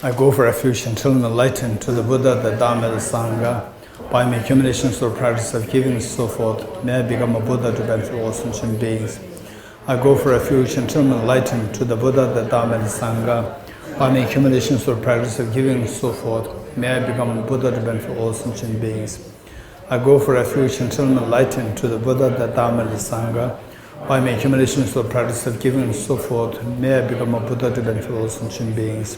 I go for refuge until I'm enlightened to the Buddha, the Dhamma, the Sangha. By my accumulations or practice of giving and so forth, may I become a Buddha to benefit all sentient beings. I go for refuge until I'm enlightened to the Buddha, the Dhamma, the Sangha. By my accumulations or practice of giving and so forth, may I become a Buddha to benefit all sentient beings. I go for refuge until I'm enlightened to the Buddha, the Dhamma, the Sangha. By my accumulations or practice of giving and so forth, may I become a Buddha to benefit all sentient beings.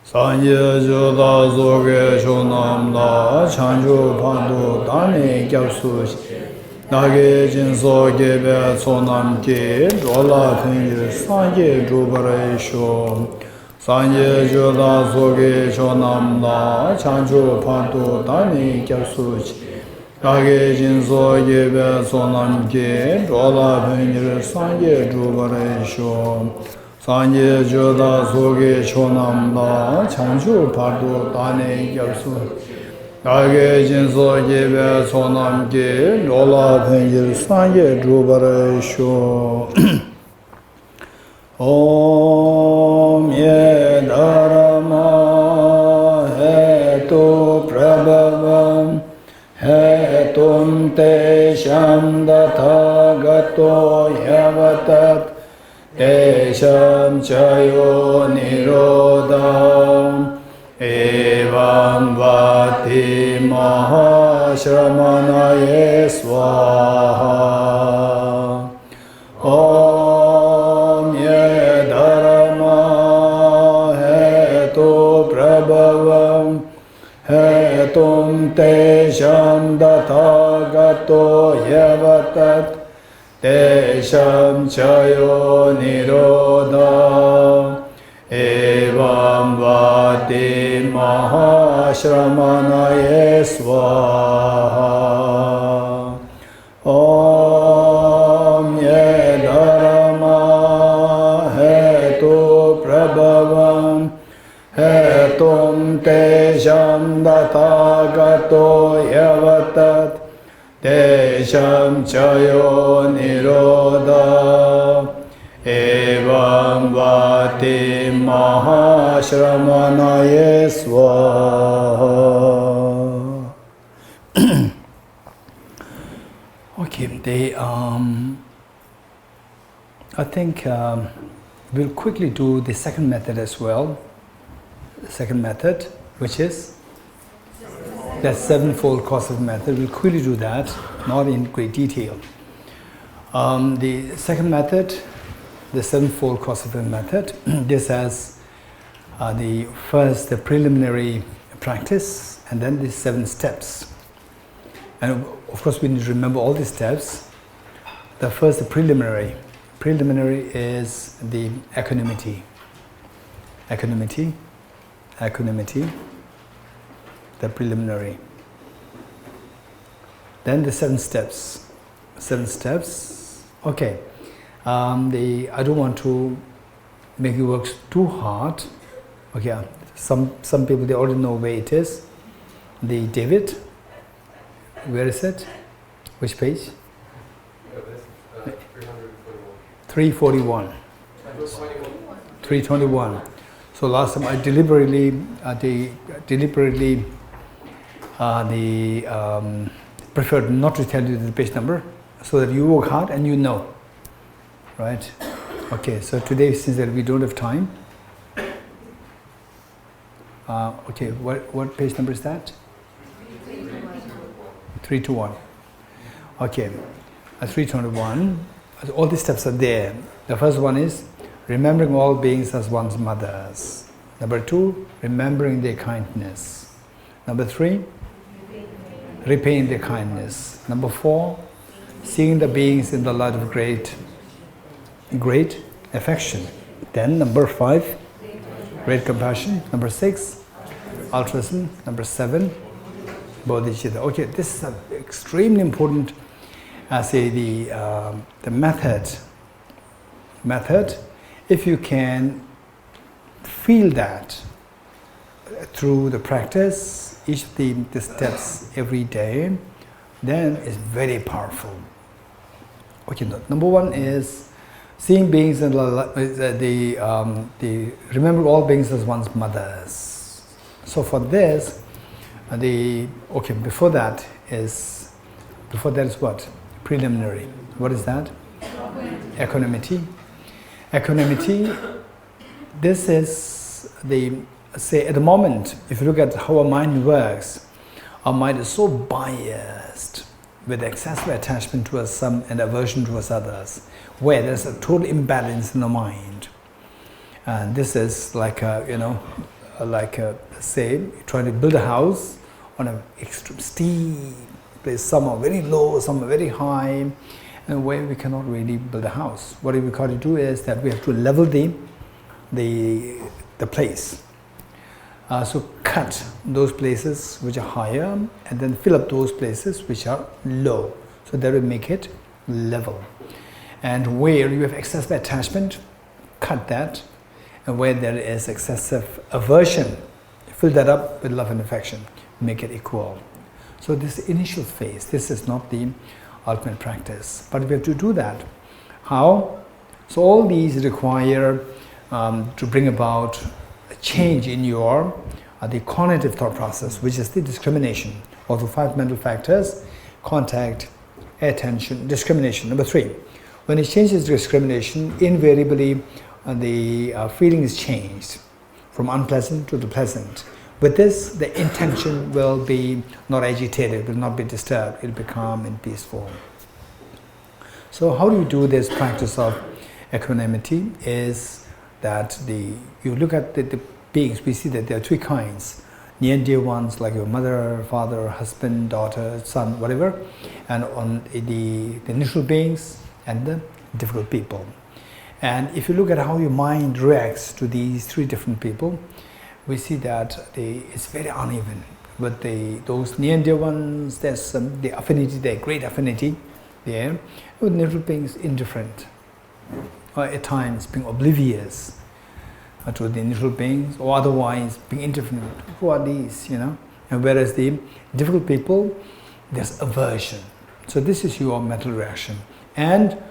Sanye Joda Zoge Shonam La Chanju Pandu Dani Gyapsu Nage Jinso Gebe Sonam Ki Dola Pingi Sanye Drubare Sho Sanye Joda Zoge Shonam La Chanju Pandu Dani Gyapsu Nage Jinso Gebe Sonam Ki Dola Pingi Sanye Drubare Sho Sanye Joda Soge Chonam La Chanchu Pardo Dane Gyapsu Nage Jinso Gebe Sonam Ge Lola Penjir Sanye Drubare Sho Om Ye Dharma Hetu Prabhavam Hetum Te Shamdatha Gato Yavatat Desham Chayo Nirodham Evam Vati Mahashramanaye Swaha Om Ye Dharma Hetu Prabhavam Hetum Tesham Dathagato Yavatat Desham Chayo Nirodha Evam Vati Mahashramanaye Swaha Om Ye Dharma Hetu Prabhavam Hetum Tesham Dathagato Yavatat Desham Chayo Nirodha Evam Vati Mahashramanaye Swaha. Okay, I think we'll quickly do the second method as well. The second method, which is that sevenfold causative method. We'll quickly do that, not in great detail. The second method, the sevenfold causative method, this has the preliminary practice, and then the 7 steps. And of course, we need to remember all these steps. The preliminary. Preliminary is the equanimity. Equanimity. The preliminary. Then the 7 steps. 7 steps. Okay. I don't want to make you work too hard. Okay. Some people, they already know where it is. The David. Where is it? Which page? 341. 321. So last time I deliberately preferred not to tell you the page number, so that you work hard and you know, right? Okay. So today, since that we don't have time, okay. What page number is that? 321. Okay. 321. All these steps are there. The first one is remembering all beings as one's mothers. Number 2, remembering their kindness. Number 3, repaying their kindness. Number 4, seeing the beings in the light of great affection. Then number 5, great compassion. Number 6, altruism. Number 7, bodhicitta. Okay, this is extremely important. The method. If you can feel that through the practice, each of the steps every day, then it's very powerful. Okay, number 1 is Seeing beings and remember all beings as one's mothers. So for this, before that is what? Preliminary. What is that? Equanimity. Equanimity. This is at the moment, if you look at how our mind works, our mind is so biased with excessive attachment towards some and aversion towards others, where there's a total imbalance in the mind. And this is like say, trying to build a house on an extreme steep place. Some are very low, some are very high, and where we cannot really build a house. What we got to do is that we have to level the place. So cut those places which are higher and then fill up those places which are low. So that will make it level. And where you have excessive attachment, cut that. And where there is excessive aversion, fill that up with love and affection. Make it equal. So this initial phase, this is not the ultimate practice. But we have to do that. How? So all these require to bring about a change in your the cognitive thought process, which is the discrimination of the 5 mental factors: contact, attention, discrimination. Number 3, when it changes discrimination, invariably the feeling is changed from unpleasant to the pleasant. With this, the intention will be not agitated, will not be disturbed, it will be calm and peaceful. So how do you do this practice of equanimity? Is that you look at the beings, we see that there are 3 kinds. Near and dear ones like your mother, father, husband, daughter, son, whatever, and on the neutral beings and the difficult people. And if you look at how your mind reacts to these 3 different people, we see that it's very uneven. With those near and dear ones, there's the affinity, the great affinity there. With neutral beings, indifferent, or at times being oblivious to the neutral beings, or otherwise being indifferent. Who are these, And whereas the difficult people, there's aversion. So this is your mental reaction. And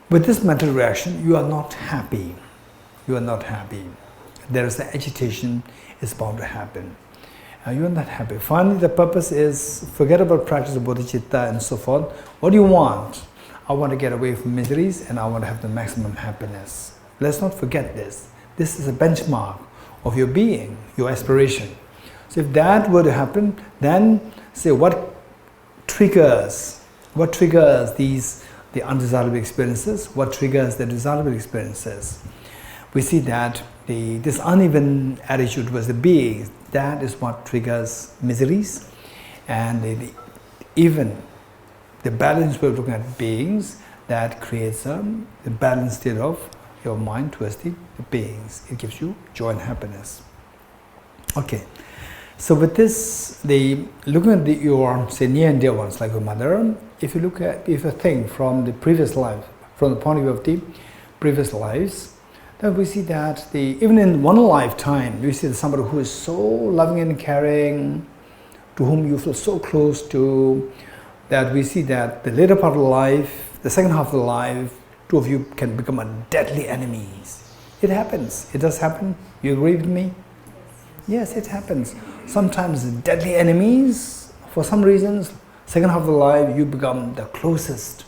with this mental reaction, you are not happy. You are not happy. There is the agitation is bound to happen. You are not happy. Finally, the purpose is forget about practice of bodhicitta and so forth. What do you want? I want to get away from miseries and I want to have the maximum happiness. Let's not forget this. This is a benchmark of your being, your aspiration. So if that were to happen, then say what triggers the undesirable experiences, what triggers the desirable experiences. We see that this uneven attitude towards the beings, that is what triggers miseries. And even the balanced way of looking at beings, that creates the balanced state of your mind towards the beings. It gives you joy and happiness. Okay, so with this, looking at your say near and dear ones like your mother, if you think from the previous life, from the point of view of the previous lives, then we see that even in one lifetime, we see that somebody who is so loving and caring, to whom you feel so close to, that we see that the later part of life, the second half of the life, 2 of you can become deadly enemies. It happens. It does happen. You agree with me? Yes, it happens. Sometimes deadly enemies, for some reasons, second half of the life, you become the closest,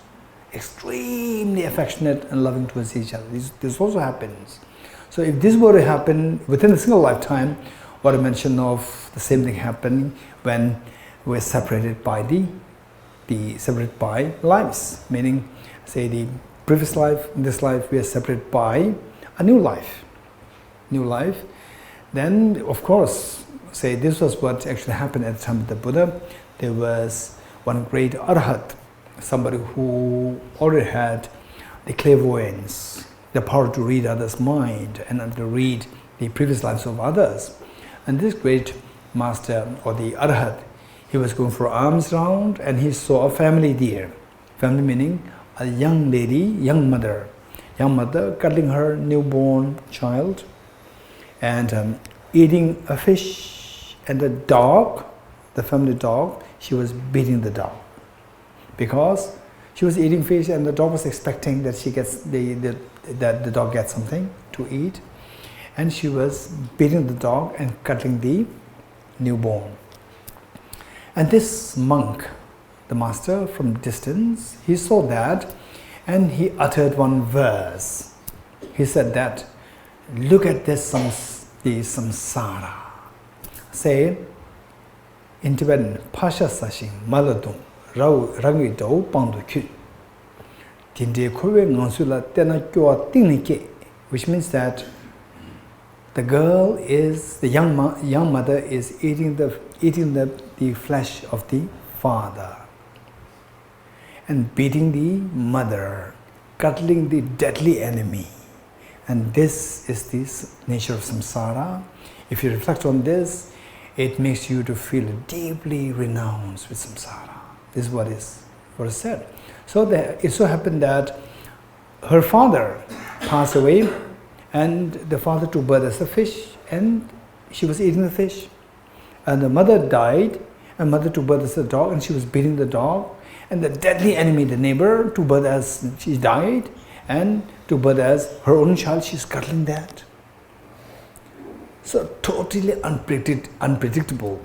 extremely affectionate and loving towards each other. This also happens. So if this were to happen within a single lifetime, what I mentioned of the same thing happening when we're separated by separated by lives, meaning say the previous life, in this life we are separated by a new life. Then of course, say this was what actually happened at the time of the Buddha. There was one great arhat, somebody who already had the clairvoyance, the power to read others' mind and to read the previous lives of others. And this great master, or the arhat, he was going for alms round and he saw a family there. Family meaning a young lady, young mother cuddling her newborn child and eating a fish, and the dog, the family dog, she was beating the dog because She was eating fish, and the dog was expecting that she gets that the dog gets something to eat, and she was beating the dog and cutting the newborn. And this monk, the master, from distance, he saw that, and he uttered one verse. He said that, look at this the samsara. Say in Tibetan, Pasha Sashin Maladum Rangi Do Pandu Ku. Tinde Kowe Ngansula Tena Kyo Tinike, which means that the girl is, the young mother is eating the flesh of the father and beating the mother, cuddling the deadly enemy. And this is the nature of samsara. If you reflect on this, it makes you to feel deeply renounced with samsara. This is what is said. So it so happened that her father passed away, and the father took birth as a fish, and she was eating the fish. And the mother died, and mother took birth as a dog, and she was beating the dog. And the deadly enemy, the neighbor, took birth as she died, and took birth as her own child. She's cuddling that. So totally unpredictable,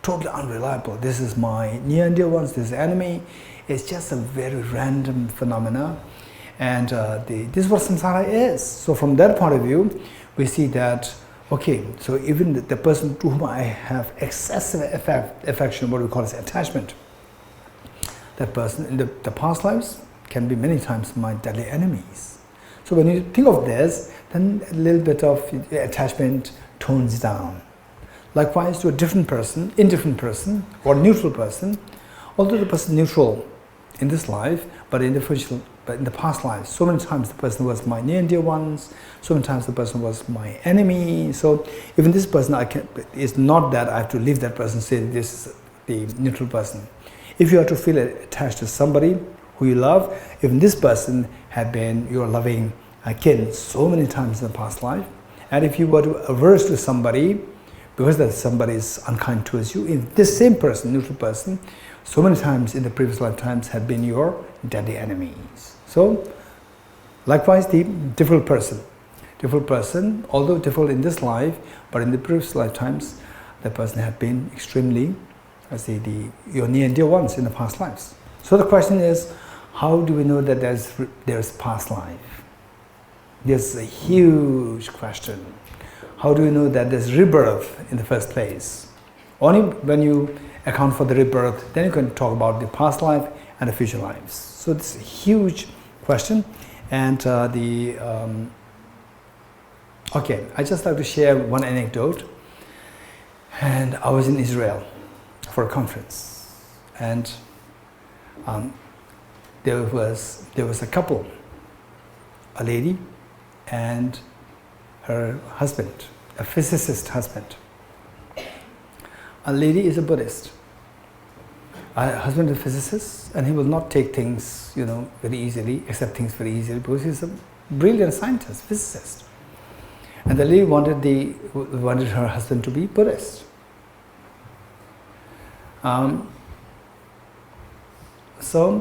totally unreliable. This is my near and dear ones, this enemy. It's just a very random phenomena. And this is what samsara is. So from that point of view, we see that, okay, so even the person to whom I have excessive affection, what we call as attachment, that person in the past lives can be many times my deadly enemies. So when you think of this, then a little bit of attachment tones down. Likewise, to a different person, indifferent person, or neutral person, although the person neutral in this life, but in the past lives, so many times the person was my near and dear ones, so many times the person was my enemy. So even this person, it's not that I have to leave that person, say this is the neutral person. If you are to feel attached to somebody who you love, even this person had been your loving kin so many times in the past life, and if you were to averse to somebody because that somebody is unkind towards you, if this same person, neutral person, so many times in the previous lifetimes had been your deadly enemies. So likewise, the difficult person, although difficult in this life, but in the previous lifetimes, the person had been extremely, your near and dear ones in the past lives. So the question is, how do we know that there's past life? There's a huge question. How do we know that there's rebirth in the first place? Only when you account for the rebirth, then you can talk about the past life and the future lives. So it's a huge question. And okay, I just like to share one anecdote. And I was in Israel for a conference, and there was a couple, a lady and her husband, a physicist husband. A lady is a Buddhist. Her husband is a physicist, and he will not take things, very easily, accept things very easily, because he's a brilliant scientist, physicist. And the lady wanted her husband to be Buddhist. So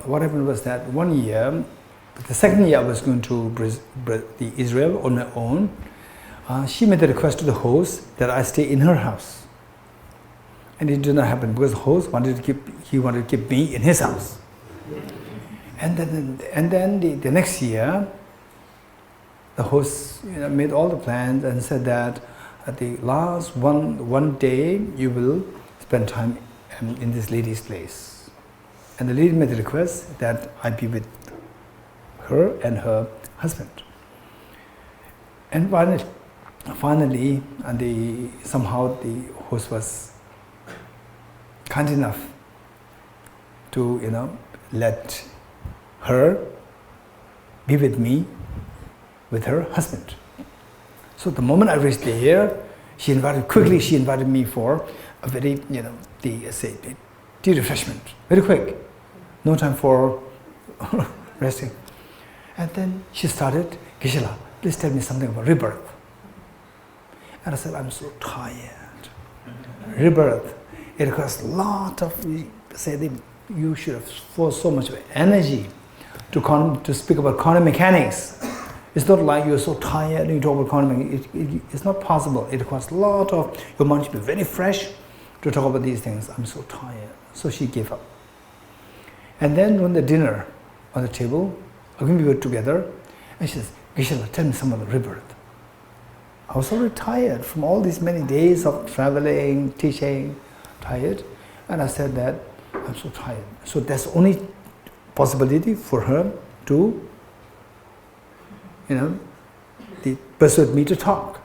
what happened was that one year, the second year I was going to Israel on my own, she made a request to the host that I stay in her house. And it did not happen because the host wanted to keep me in his house. And then the next year, the host made all the plans and said that at the last one day you will spend time in this lady's place. And the lady made the request that I be with her and her husband. And finally, somehow the host was kind enough to let her be with me with her husband. So the moment I reached there, she invited me for a very tea refreshment, very quick, no time for resting. And then she started, Geshe, please tell me something about rebirth. And I said, I'm so tired. Rebirth, it requires a lot of, the you should have so much energy to speak about quantum mechanics. It's not like you're so tired and you talk about quantum mechanics. It's not possible. It requires a lot of, your mind should be very fresh to talk about these things. I'm so tired. So she gave up. And then when the dinner on the table, again we were together, and she says, Geshe, tell me some of the rebirth. I was already tired from all these many days of traveling, teaching, tired. And I said that, I'm so tired. So that's the only possibility for her to, persuade me to talk.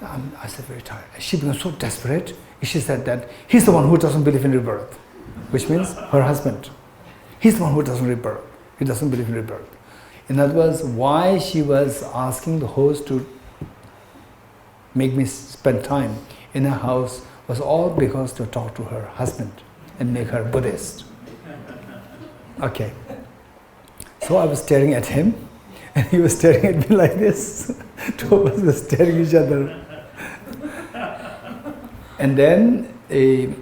I said, very tired. She became so desperate. She said that he's the one who doesn't believe in rebirth, which means her husband. He's the one who doesn't rebirth. He doesn't believe in rebirth. In other words, why she was asking the host to make me spend time in her house was all because to talk to her husband and make her Buddhist. Okay. So I was staring at him, and he was staring at me like this. Two of us were staring at each other. And then, we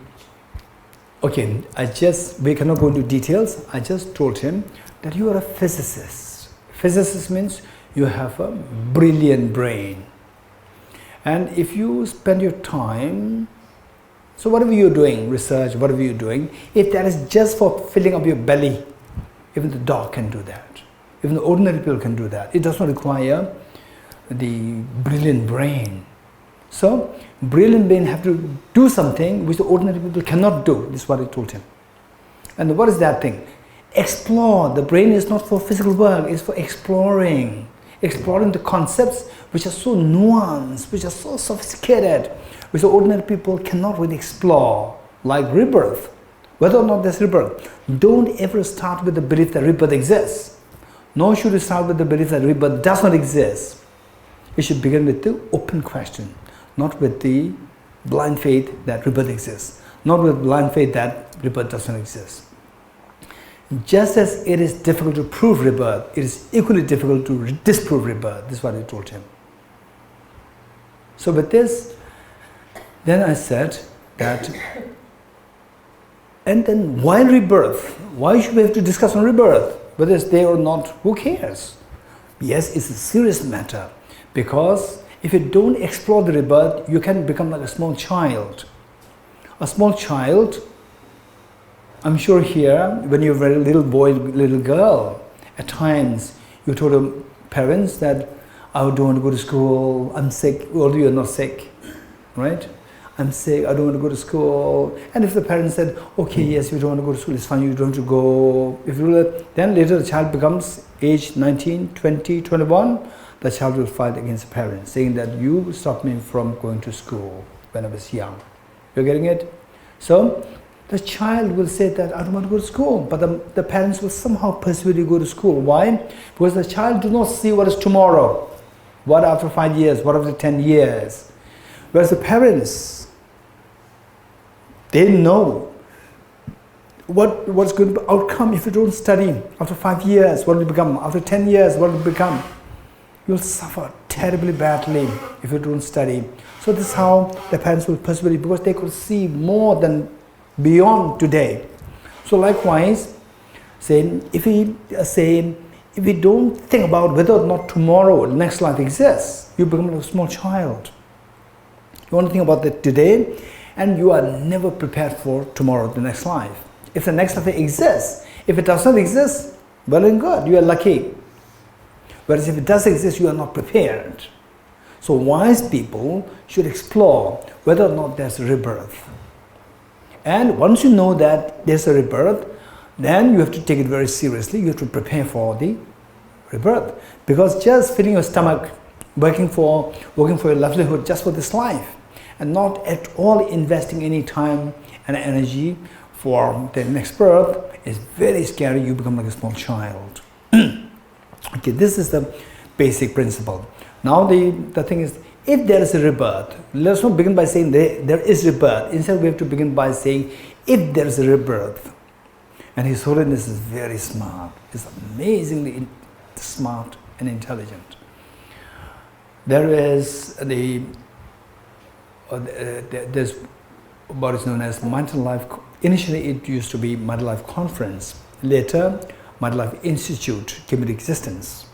cannot go into details. I just told him that you are a physicist. Physicist means you have a brilliant brain. And if you spend your time, so whatever you're doing, research, whatever you're doing, if that is just for filling up your belly, even the dog can do that. Even the ordinary people can do that. It does not require the brilliant brain. So, brilliant brain have to do something which the ordinary people cannot do. This is what I told him. And what is that thing? Explore. The brain is not for physical work, it's for exploring. Exploring the concepts which are so nuanced, which are so sophisticated, which the ordinary people cannot really explore, like rebirth. Whether or not there's rebirth. Don't ever start with the belief that rebirth exists. Nor should you start with the belief that rebirth does not exist. You should begin with the open question, not with the blind faith that rebirth exists, not with blind faith that rebirth doesn't exist. Just as it is difficult to prove rebirth, it is equally difficult to disprove rebirth. This is what I told him. So with this, then I said that, and then why rebirth? Why should we have to discuss on rebirth? Whether it's there or not, who cares? Yes, it's a serious matter, because if you don't explore the rebirth, you can become like a small child. A small child, I'm sure here, when you're a very little boy, little girl, at times you told your parents that, I don't want to go to school, I'm sick, although you're not sick, right? I'm sick, I don't want to go to school. And if the parents said, okay, yes, you don't want to go to school, it's fine, you don't have to go. If you do that, then later the child becomes age 19, 20, 21, the child will fight against the parents, saying that you stopped me from going to school when I was young. You're getting it? So, the child will say that I don't want to go to school, but the parents will somehow persuade you to go to school. Why? Because the child does not see what is tomorrow, what after 5 years, what after 10 years. Whereas the parents, they know what's going to be outcome if you don't study. After 5 years, what will it become? After 10 years, what will it become? You'll suffer terribly badly if you don't study. So this is how the parents will persuade you, because they could see more than beyond today. So likewise, if we don't think about whether or not tomorrow, the next life exists, you become like a small child. You want to think about that today, and you are never prepared for tomorrow, the next life. If the next life exists, if it does not exist, well and good, you are lucky. Whereas if it does exist, you are not prepared. So wise people should explore whether or not there's a rebirth. And once you know that there's a rebirth, then you have to take it very seriously. You have to prepare for the rebirth. Because just filling your stomach, working for your livelihood just for this life, and not at all investing any time and energy for the next birth is very scary. You become like a small child. Okay, this is the basic principle. Now the thing is, if there is a rebirth, let's not begin by saying there is rebirth. Instead, we have to begin by saying, if there is a rebirth. And His Holiness is very smart. He's amazingly smart and intelligent. There is there's what is known as mental life initially it used to be Mind Life Conference. Later, Mind Life Institute came into existence.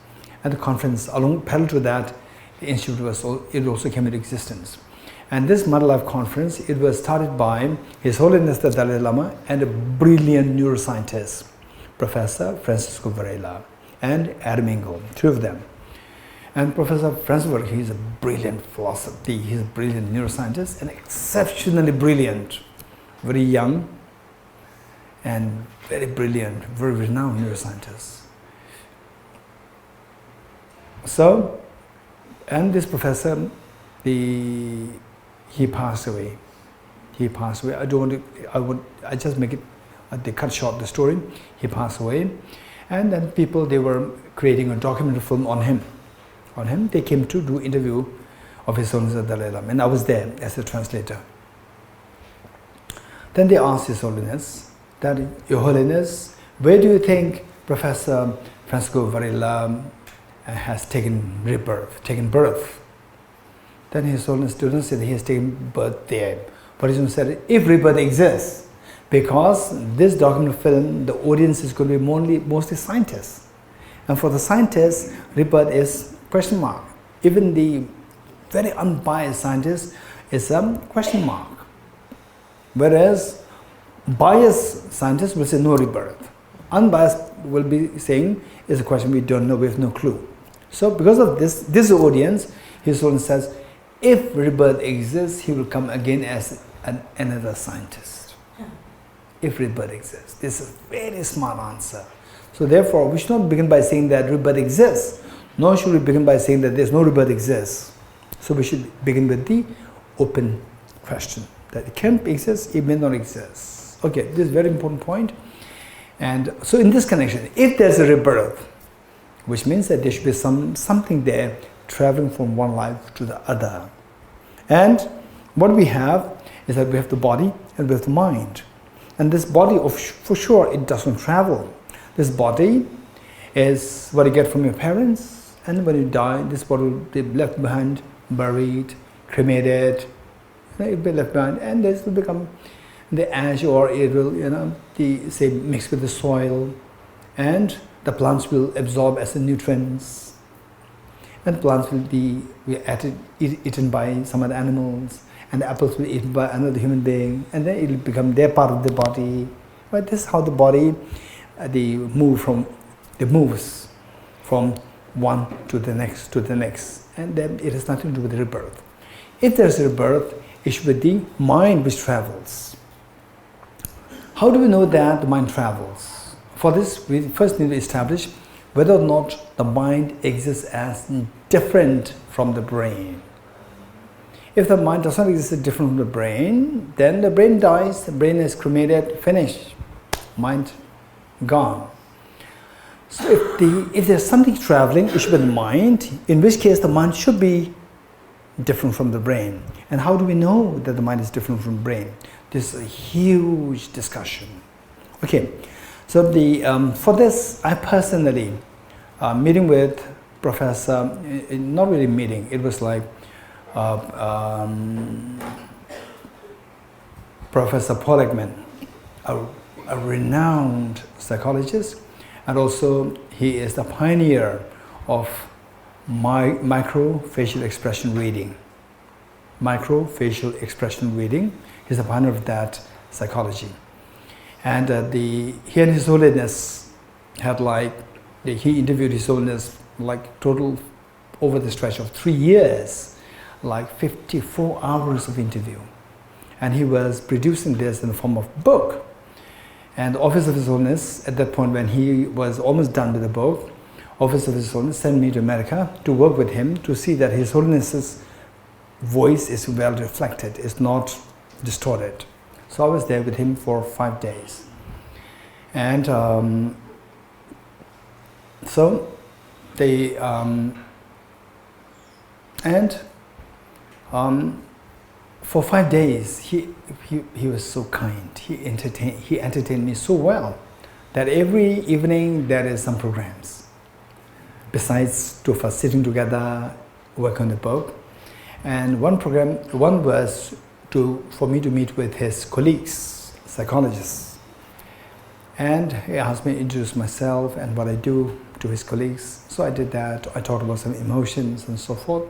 And the conference, along parallel to that, the institute also came into existence. And this Mind Life Conference, it was started by His Holiness the Dalai Lama and a brilliant neuroscientist, Professor Francisco Varela and Adam Engel, two of them. And Professor Francisco, he's a brilliant philosopher, he's a brilliant neuroscientist and exceptionally brilliant, very young and very brilliant, very renowned neuroscientist. So, and this professor, he passed away. He passed away. I just make it, they cut short the story. He passed away. And then people, they were creating a documentary film on him. They came to do interview of His Holiness the Dalai Lama, and I was there as a translator. Then they asked His Holiness that, Your Holiness, where do you think Professor Francisco Varela has taken birth? Then His Holiness didn't say that he has taken birth there, but he said, if rebirth exists, because this documentary film, the audience is going to be mostly scientists. And for the scientists, rebirth is question mark. Even the very unbiased scientist is a question mark. Whereas biased scientists will say no rebirth. Unbiased will be saying is a question we don't know, we have no clue. So because of this audience, His Holiness says, if rebirth exists, he will come again as another scientist. If rebirth exists. This is a very smart answer. So therefore, we should not begin by saying that rebirth exists, nor should we begin by saying that there's no rebirth exists. So we should begin with the open question, that it can exist, it may not exist. Okay, this is a very important point. And so in this connection, if there's a rebirth, which means that there should be something there traveling from one life to the other. And what we have is that we have the body and we have the mind. And this body, for sure, it doesn't travel. This body is what you get from your parents, and when you die, this body will be left behind, buried, cremated, it will be left behind, and this will become the ash, or it will, say, mix with the soil, and the plants will absorb as the nutrients, and plants will be eaten by some other animals, and the apples will be eaten by another human being, and then it will become their part of the body. Right? This is how the body moves from one to the next, and then it has nothing to do with rebirth. If there's a rebirth, it should be the mind which travels. How do we know that the mind travels? For this, we first need to establish whether or not the mind exists as different from the brain. If the mind does not exist as different from the brain, then the brain dies, the brain is cremated, finished, mind gone. So if there's something traveling, it should be the mind, in which case the mind should be different from the brain. And how do we know that the mind is different from the brain? This is a huge discussion. Okay, so for this, I personally, meeting with Professor, not really meeting, it was like Professor Paul Ekman, a renowned psychologist, and also he is the pioneer of microfacial expression reading. Microfacial expression reading, he's the pioneer of that psychology. And he and His Holiness had he interviewed His Holiness total over the stretch of 3 years, 54 hours of interview. And he was producing this in the form of book. And the Office of His Holiness, at that point when he was almost done with the book, Office of His Holiness sent me to America to work with him to see that His Holiness's voice is well reflected, is not distorted. So I was there with him for 5 days. And for 5 days, he was so kind. He entertained me so well that every evening there is some programs. Besides two of us sitting together, work on the book. And one was for me to meet with his colleagues, psychologist. And he asked me to introduce myself and what I do to his colleagues. So I did that. I talked about some emotions and so forth,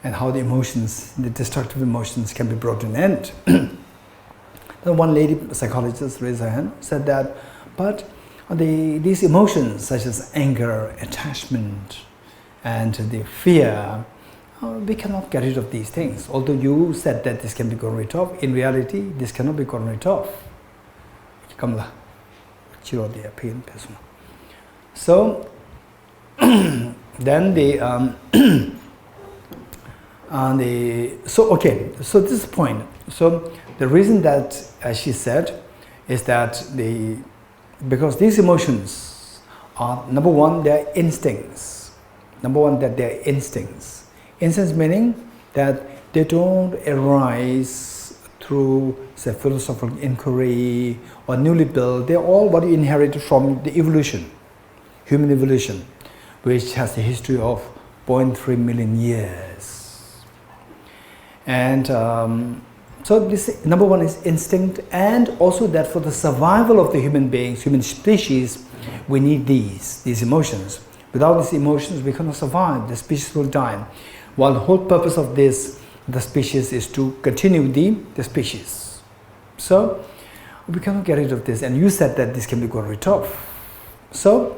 and how the emotions, the destructive emotions, can be brought to an end. Then one lady psychologist raised her hand, said that, but these emotions such as anger, attachment, and the fear, we cannot get rid of these things. Although you said that this can be gotten rid of, in reality, this cannot be gotten rid of. So, then so this is the point. So the reason that, as she said, is that because these emotions are, number one, they are instincts. Number one, that they are instincts. Instincts meaning that they don't arise through, say, philosophical inquiry or newly built. They're all what you inherited from the evolution, human evolution, which has a history of 0.3 million years. And so this, number one, is instinct, and also that for the survival of the human beings, human species, we need these emotions. Without these emotions, we cannot survive. The species will die. While the whole purpose of this, the species, is to continue the species. So we cannot get rid of this. And you said that this can be got rid of. So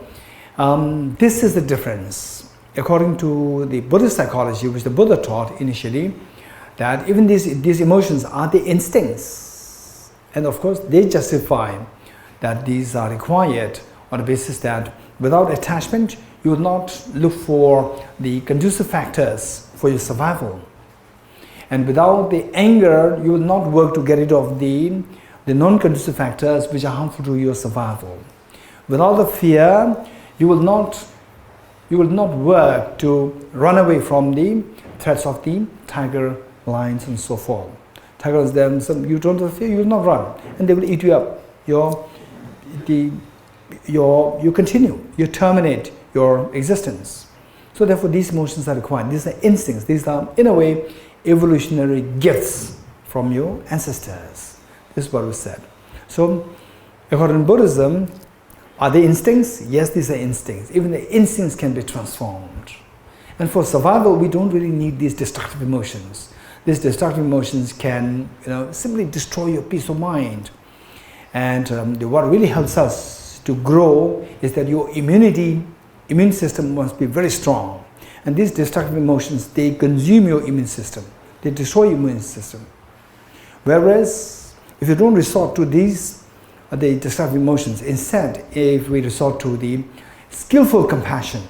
this is the difference. According to the Buddhist psychology, which the Buddha taught initially, that even these emotions are the instincts. And of course, they justify that these are required on the basis that without attachment, you will not look for the conducive factors for your survival. And without the anger, you will not work to get rid of the non-conducive factors which are harmful to your survival. Without the fear, you will not work to run away from the threats of the tiger, lions, and so forth. Tigers, then you don't have fear, you will not run, and they will eat you up. You continue, you terminate your existence. So therefore, these emotions are required. These are instincts. These are, in a way, evolutionary gifts from your ancestors. This is what was said. So, according to Buddhism, are they instincts? Yes, these are instincts. Even the instincts can be transformed. And for survival, we don't really need these destructive emotions. These destructive emotions can, simply destroy your peace of mind. And what really helps us to grow is that your immune system must be very strong. And these destructive emotions, they consume your immune system. They destroy your immune system. Whereas, if you don't resort to the destructive emotions, instead, if we resort to the skillful compassion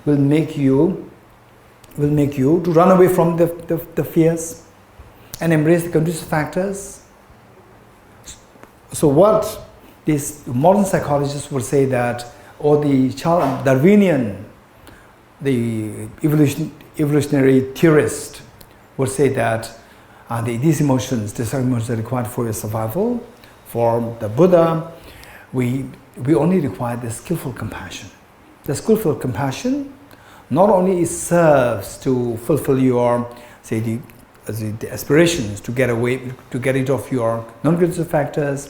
will make you to run away from the fears and embrace the conducive factors. So what these modern psychologists would say that, or the Darwinian, the evolutionary theorist would say that these emotions, destructive emotions, are required for your survival. For the Buddha, we only require the skillful compassion. The skillful compassion not only serves to fulfill your, say, the aspirations to get rid of your non-conducive factors,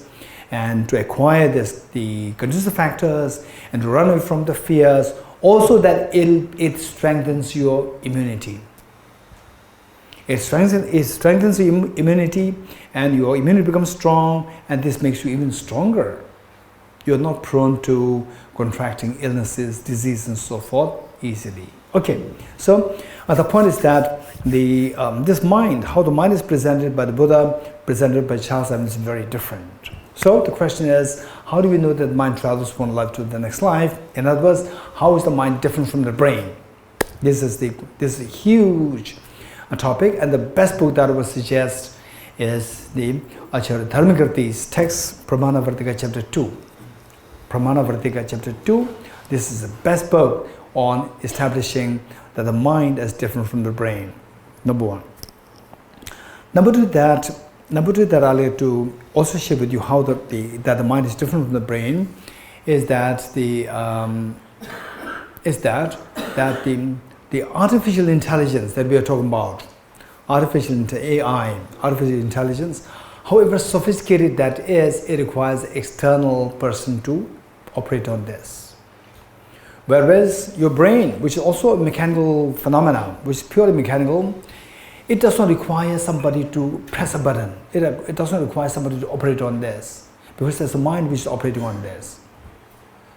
and to acquire the conducive factors, and to run away from the fears, also that it strengthens your immunity. It strengthens your immunity, and your immunity becomes strong, and this makes you even stronger. You're not prone to contracting illnesses, disease, and so forth easily. Okay, so the point is that this mind, how the mind is presented by the Buddha, presented by Charles Evans, is very different. So the question is, how do we know that the mind travels from one life to the next life? In other words, how is the mind different from the brain? This is a huge topic, and the best book that I would suggest is the Acharya Dharmakirti's text, Pramana Vartika Chapter 2. Pramana Vartika Chapter 2. This is the best book on establishing that the mind is different from the brain. Number one. Number two, that I'd like to also share with you how that the mind is different from the brain is that the artificial intelligence that we are talking about, artificial AI, artificial intelligence, However sophisticated that is, it requires an external person to operate on this. Whereas your brain, which is also a mechanical phenomenon, which is purely mechanical, it does not require somebody to press a button. It does not require somebody to operate on this, because there's a mind which is operating on this.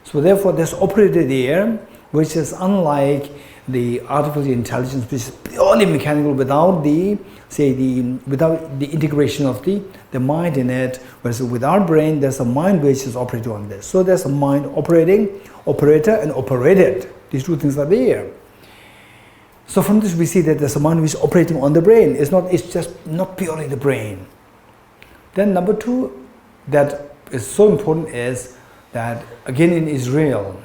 So therefore, there's operator there, which is unlike the artificial intelligence, which is purely mechanical without the integration of the mind in it. Whereas with our brain, there's a mind which is operating on this. So there's a mind operating, operator, and operated. These two things are there. So from this we see that there's a mind which is operating on the brain. It's just not purely the brain. Then number two that is so important is that again in Israel,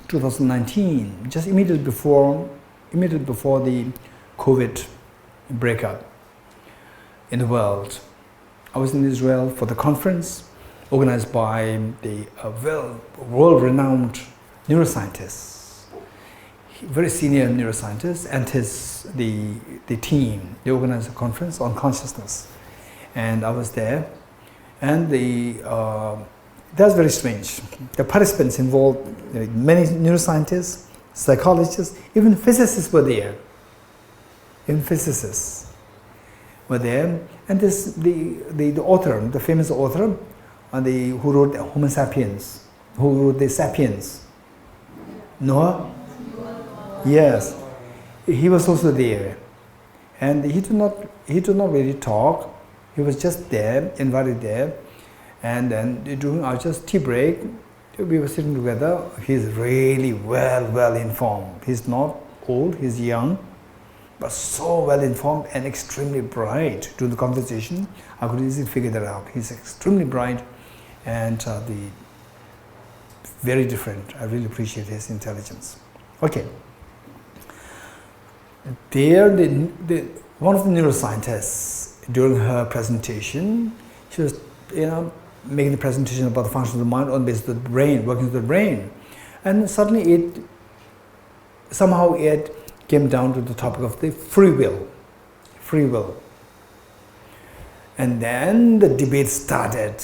2019, just immediately before the COVID breakup in the world, I was in Israel for the conference organized by the world-renowned neuroscientist, very senior neuroscientist, and the team. They organized a conference on consciousness, and I was there, and that's very strange. The participants involved many neuroscientists, psychologists, even physicists were there. Even physicists were there, and the author, the famous author, who wrote Homo sapiens, who wrote the Sapiens, Noah. Yes, he was also there, and he did not really talk. He was just there, invited there. And then during our just tea break, we were sitting together. He's really well informed. He's not old, he's young, but so well informed and extremely bright. During the conversation, I could easily figure that out. He's extremely bright and very different. I really appreciate his intelligence. Okay. There, one of the neuroscientists, during her presentation, she was, making the presentation about the function of the mind on the basis of the brain, working with the brain. And suddenly somehow it came down to the topic of the free will. Free will. And then the debate started.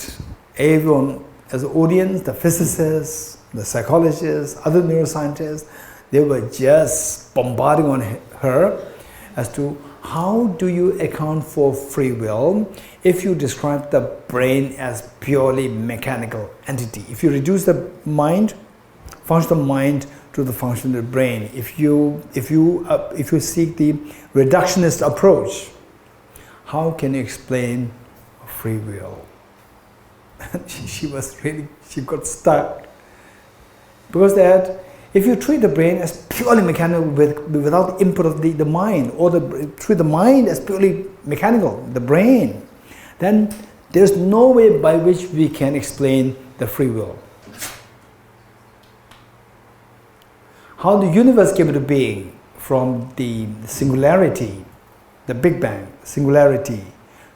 Everyone, as an audience, the physicists, the psychologists, other neuroscientists, they were just bombarding on her as to how do you account for free will if you describe the brain as purely mechanical entity? If you reduce the mind, function of mind, to the function of the brain, if you seek the reductionist approach, how can you explain free will? she got stuck, because that if you treat the brain as purely mechanical without input of the mind, or treat the mind as purely mechanical, the brain, then there's no way by which we can explain the free will. How the universe came into being from the singularity, the Big Bang, singularity,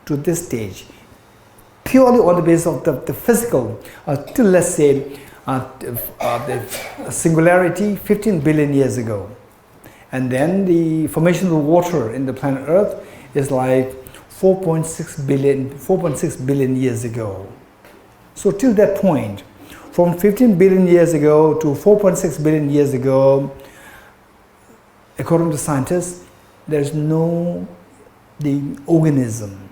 to this stage, purely on the basis of the physical, till let's say the singularity 15 billion years ago. And then the formation of the water in the planet Earth is like 4.6 billion years ago. So till that point, from 15 billion years ago to 4.6 billion years ago, according to scientists, there's no organism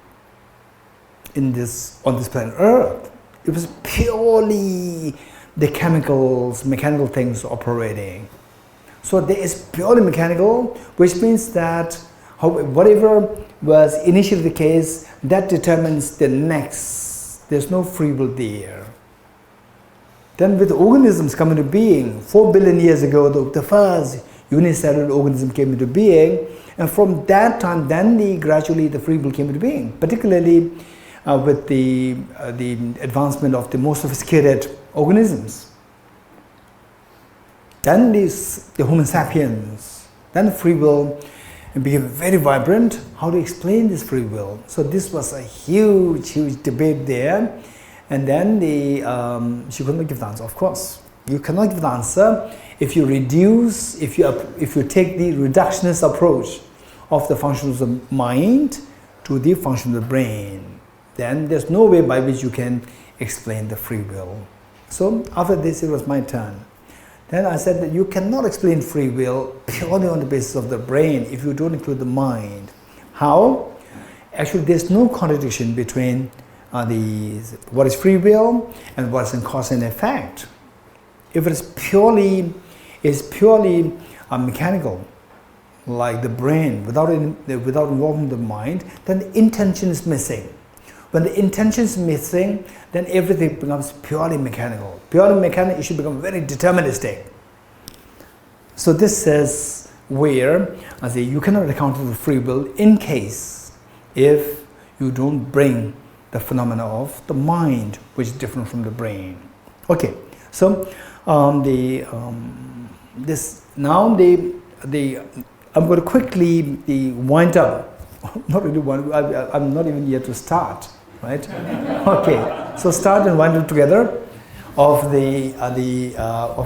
on this planet Earth. It was purely the chemicals, mechanical things operating. So there is purely mechanical, which means that whatever was initially the case, that determines the next. There's no free will there. Then with organisms coming into being, 4 billion years ago, the first unicellular organism came into being, and from that time, then gradually the free will came into being, particularly with the advancement of the more sophisticated organisms. Then the Homo sapiens, then free will became very vibrant. How to explain this free will? So this was a huge debate there. And then she could not give the answer. Of course, you cannot give the answer if you reduce, if you take the reductionist approach of the function of the mind to the function of the brain. then there's no way by which you can explain the free will. So after this, it was my turn. Then I said that you cannot explain free will purely on the basis of the brain if you don't include the mind. How? Actually, there's no contradiction between what is free will and what is in cause and effect. If it's purely mechanical, like the brain, without involving the mind, then the intention is missing. When the intention is missing, then everything becomes purely mechanical. Purely mechanical, it should become very deterministic. So this is where I say you cannot account for free will in case if you don't bring the phenomena of the mind, which is different from the brain. Okay, so I'm going to quickly wind up. Not really I'm not even yet to start, right? Okay, so start and wind up together of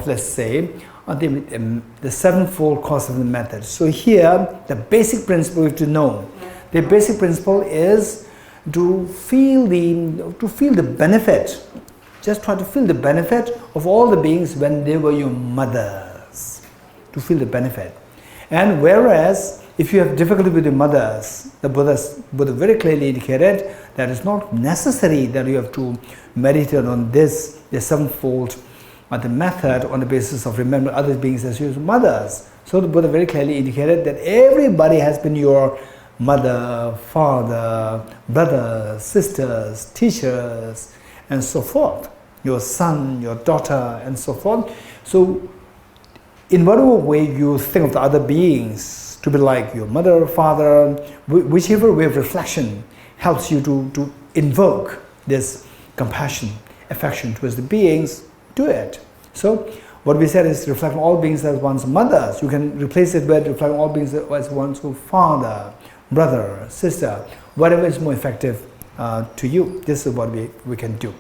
let's say the sevenfold cause of the method. So here the basic principle we have to know. The basic principle is to feel the benefit. Just try to feel the benefit of all the beings when they were your mothers. To feel the benefit. And whereas if you have difficulty with your mothers, the Buddha very clearly indicated that it's not necessary that you have to meditate on the sevenfold the method on the basis of remembering other beings as your mothers. So the Buddha very clearly indicated that everybody has been your mother, father, brothers, sisters, teachers, and so forth. Your son, your daughter, and so forth. So in whatever way you think of the other beings to be like your mother, father, whichever way of reflection helps you to invoke this compassion, affection towards the beings, do it. So what we said is reflecting all beings as one's mothers. You can replace it with reflecting all beings as one's father, brother, sister, whatever is more effective to you. This is what we can do.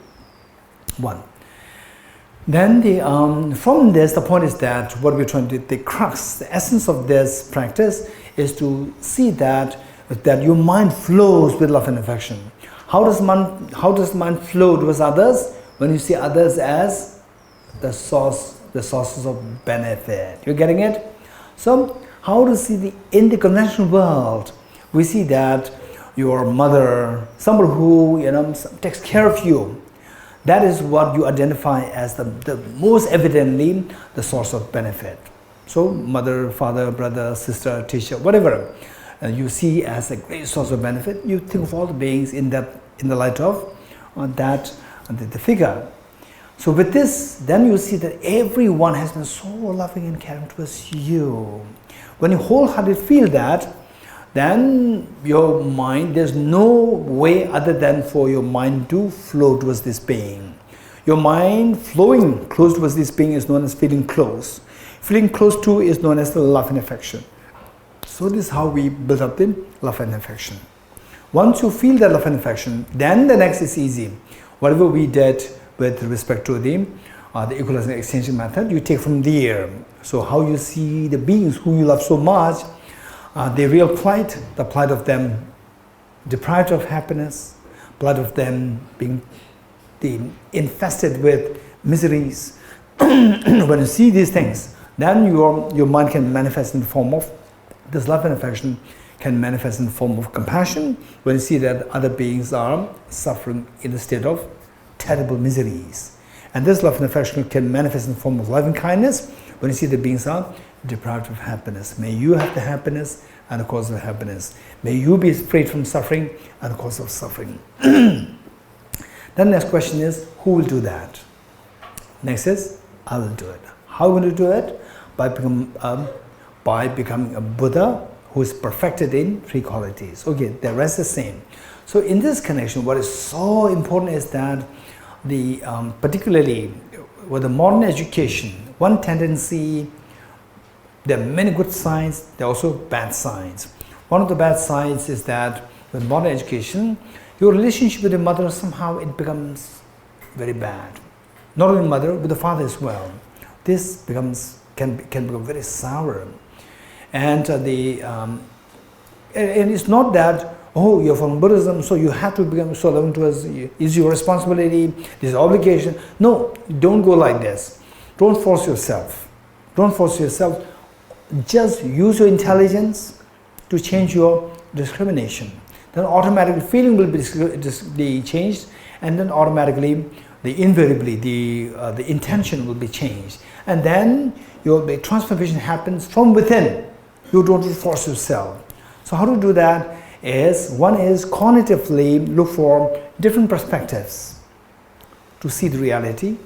One. Then from this, the point is that what we're trying to do, the crux, the essence of this practice is to see that your mind flows with love and affection. How does mind flow towards others? When you see others as the sources of benefit. You're getting it? So how to see in the conventional world, we see that your mother, somebody who takes care of you, that is what you identify as the most evidently the source of benefit. So mother, father, brother, sister, teacher, whatever you see as a great source of benefit, you think of all the beings in the light of the figure. So with this, then you see that everyone has been so loving and caring towards you. When you wholeheartedly feel that, then your mind, there's no way other than for your mind to flow towards this being. Your mind flowing close towards this being is known as feeling close. Feeling close to is known as the love and affection. So this is how we build up the love and affection. Once you feel that love and affection, then the next is easy. Whatever we did with respect to the equalizing extension method, you take from there. So how you see the beings who you love so much, their real plight, the plight of them deprived of happiness, plight of them being infested with miseries. When you see these things, then your mind can manifest in the form of this love and affection, can manifest in the form of compassion when you see that other beings are suffering in a state of terrible miseries. And this love and affection can manifest in the form of loving kindness when you see the beings are deprived of happiness. May you have the happiness and the cause of happiness. May you be freed from suffering and the cause of suffering. Then the next question is, who will do that? Next is, I will do it. How will you do it? By becoming a Buddha who is perfected in three qualities. Okay, the rest is the same. So in this connection, what is so important is that particularly with the modern education, one tendency, there are many good signs, there are also bad signs. One of the bad signs is that with modern education, your relationship with the mother, somehow it becomes very bad. Not only mother, but the father as well. This can become very sour. And it's not that, oh, you're from Buddhism, so you have to become so loving to us, is your responsibility, this obligation. No, don't go like this. Don't force yourself. Don't force yourself. Just use your intelligence to change your discrimination. Then automatically feeling will be changed, and then automatically, invariably, the intention will be changed. And then the transformation happens from within. You don't force yourself. So how to do that is, one is cognitively look for different perspectives to see the reality.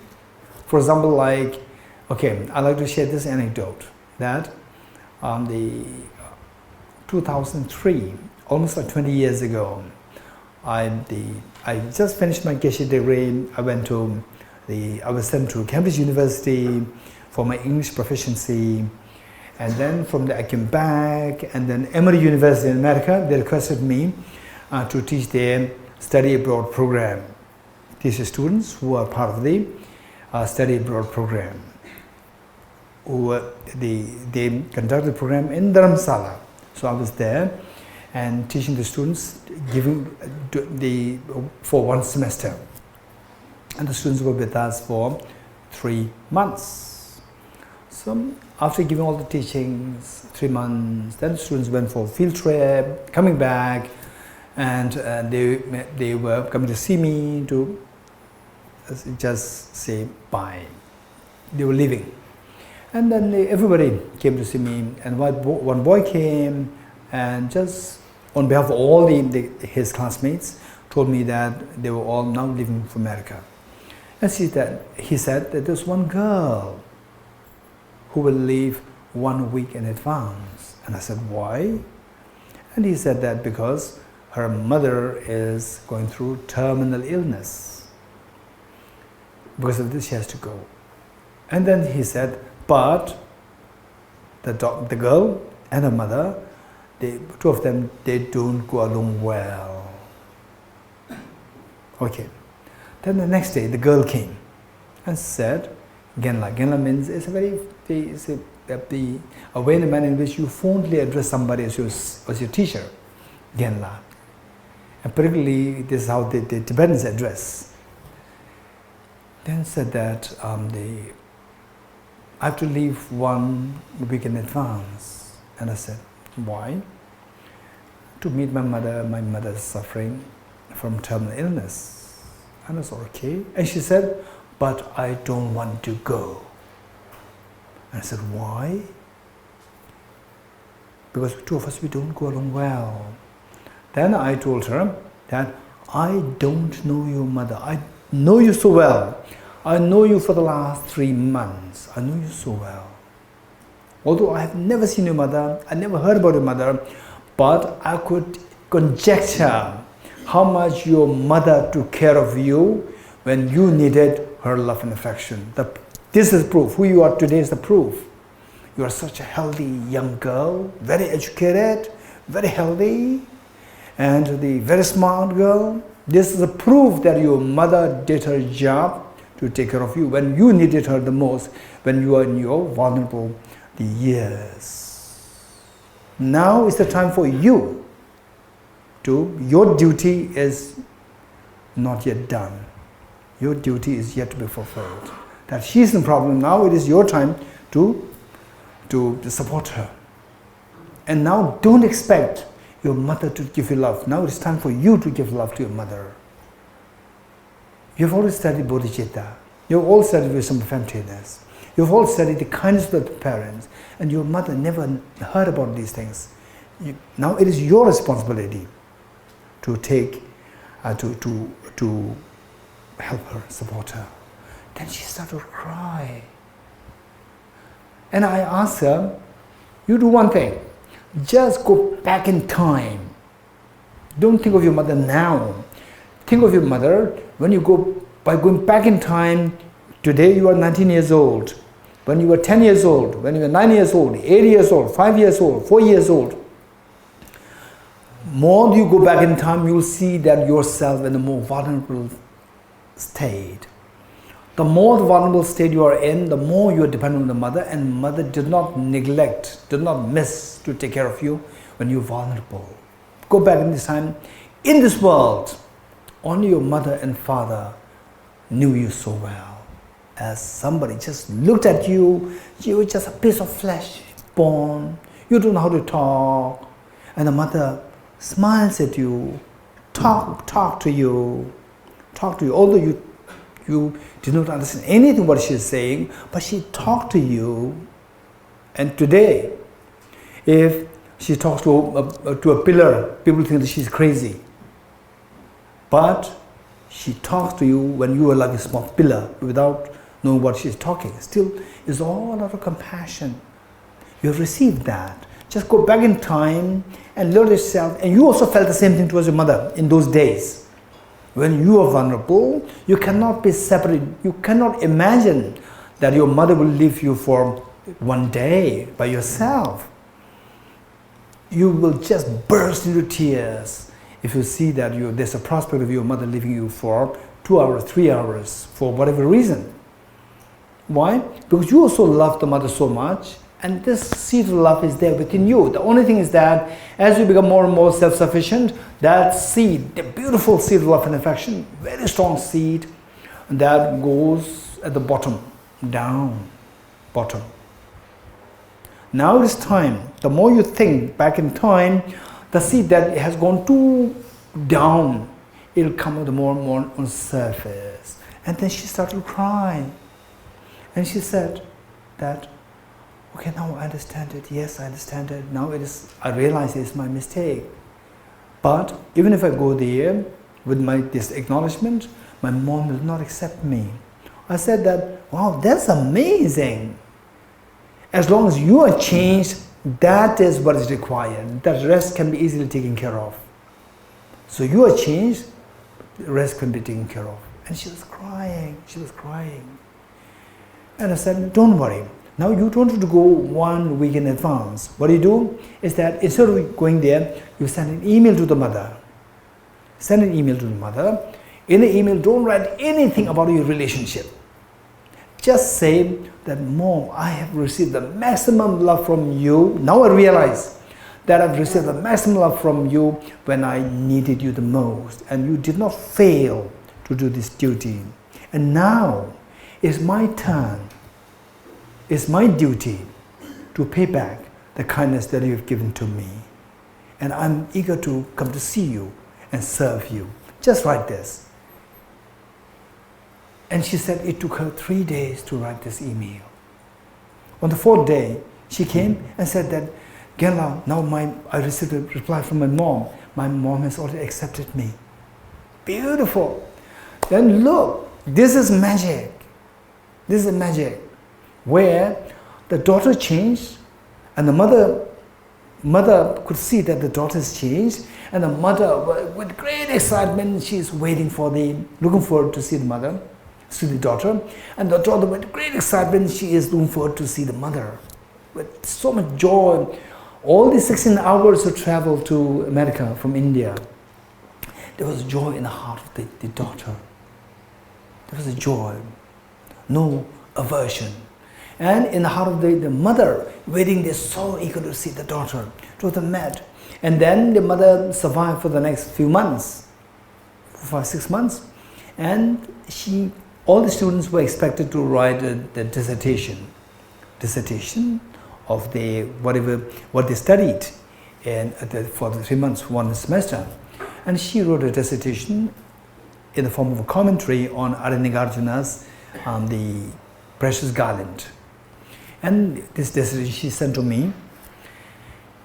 For example, like, okay, I'd like to share this anecdote that the 2003, almost like 20 years ago, I just finished my Geshe degree. I was sent to Cambridge University for my English proficiency, and then from there I came back, and then Emory University in America, they requested me to teach their study abroad program. Teach the students who are part of the study abroad program. They conducted the program in Dharamsala. So I was there and teaching the students, giving for 1 semester. And the students were with us for 3 months. So after giving all the teachings, 3 months, then the students went for a field trip, coming back, and they were coming to see me to just say bye. They were leaving. And then everybody came to see me, and one boy came and just on behalf of all his classmates told me that they were all now leaving for America. And he said that there's one girl who will leave 1 week in advance. And I said, why? And he said that because her mother is going through terminal illness. Because of this, she has to go. And then he said, but the girl and her mother, two of them, they don't go along well. Okay. Then the next day, the girl came and said, Genla. Genla means it's a way in a manner in which you fondly address somebody as your teacher. Genla. And particularly, this is how the Tibetans address. Then said that I have to leave 1 week in advance. And I said, why? To meet my mother. My mother is suffering from terminal illness. And I said, okay. And she said, but I don't want to go. And I said, why? Because the two of us, we don't go along well. Then I told her that I don't know your mother. I know you so well. I know you for the last 3 months. I know you so well. Although I have never seen your mother, I never heard about your mother, but I could conjecture how much your mother took care of you when you needed her love and affection. This is proof. Who you are today is the proof. You are such a healthy young girl, very educated, very healthy, and the very smart girl. This is a proof that your mother did her job to take care of you when you needed her the most, when you are in your vulnerable years. Now is the time for you your duty is not yet done. Your duty is yet to be fulfilled. That she's the problem. Now it is your time to support her. And now don't expect your mother to give you love. Now it's time for you to give love to your mother. You've already studied bodhicitta. You've all studied wisdom of emptiness. You've all studied the kindness of the parents. And your mother never heard about these things. Now it is your responsibility to to help her, support her. Then she started to cry. And I asked her, you do one thing, just go back in time. Don't think of your mother now. Think of your mother when you go, by going back in time. Today you are 19 years old. When you were 10 years old, when you were 9 years old, 8 years old, 5 years old, 4 years old. More you go back in time, you will see that yourself in a more vulnerable state. The more vulnerable state you are in, the more you are dependent on the mother, and mother did not neglect, did not miss to take care of you when you're vulnerable. go back in this time. In this world, only your mother and father knew you so well. As somebody just looked at you, you were just a piece of flesh, born. You don't know how to talk. And the mother smiles at you, talk to you. Although you did not understand anything what she's saying, but she talked to you. And today, if she talks to a pillar, people think that she's crazy. But she talks to you when you are like a small pillar without knowing what she's talking. Still, it's all out of compassion. You have received that. Just go back in time and learn yourself. And you also felt the same thing towards your mother in those days. When you are vulnerable, you cannot be separate. You cannot imagine that your mother will leave you for one day by yourself. You will just burst into tears if you see that there's a prospect of your mother leaving you for 2 hours, 3 hours, for whatever reason. Why? Because you also love the mother so much, and this seed of love is there within you. The only thing is that as you become more and more self-sufficient, that seed, the beautiful seed of love and affection, very strong seed, that goes at the bottom, down, bottom. Now it is time. The more you think back in time, the seed that has gone too down, it'll come out more and more on the surface. And then she started crying. And she said that, okay, now I understand it. Yes, I understand it. Now I realize it's my mistake. But even if I go there with this acknowledgement, my mom will not accept me. I said that, wow, that's amazing. As long as you are changed, that is what is required. That rest can be easily taken care of. So you are changed, the rest can be taken care of. And she was crying. And I said, don't worry. Now you don't have to go 1 week in advance. What you do is that instead of going there, you send an email to the mother. Send an email to the mother. In the email, don't write anything about your relationship. Just say that, Mom, I have received the maximum love from you. Now I realize that I've received the maximum love from you when I needed you the most. And you did not fail to do this duty. And now it's my turn. It's my duty to pay back the kindness that you have given to me. And I'm eager to come to see you and serve you. Just write this. And she said it took her 3 days to write this email. On the 4th day, she came and said that, Genla, now I received a reply from my mom. My mom has already accepted me. Beautiful. Then look, this is magic. This is magic. Where the daughter changed and the mother could see that the daughter has changed, and the mother, with great excitement, she is looking forward to see the mother. See the daughter, and the daughter with great excitement, she is looking forward to see the mother with so much joy. All these 16 hours of travel to America from India, there was joy in the heart of the daughter. There was a joy, no aversion. And in the heart of the mother, waiting there so eager to see the daughter. It was a met. And then the mother survived for the next few months, 5, 6 months, and all the students were expected to write the dissertation of what they studied for the 3 months, 1 semester. And she wrote a dissertation in the form of a commentary on Aranagarjuna's the Precious Garland. And this dissertation she sent to me,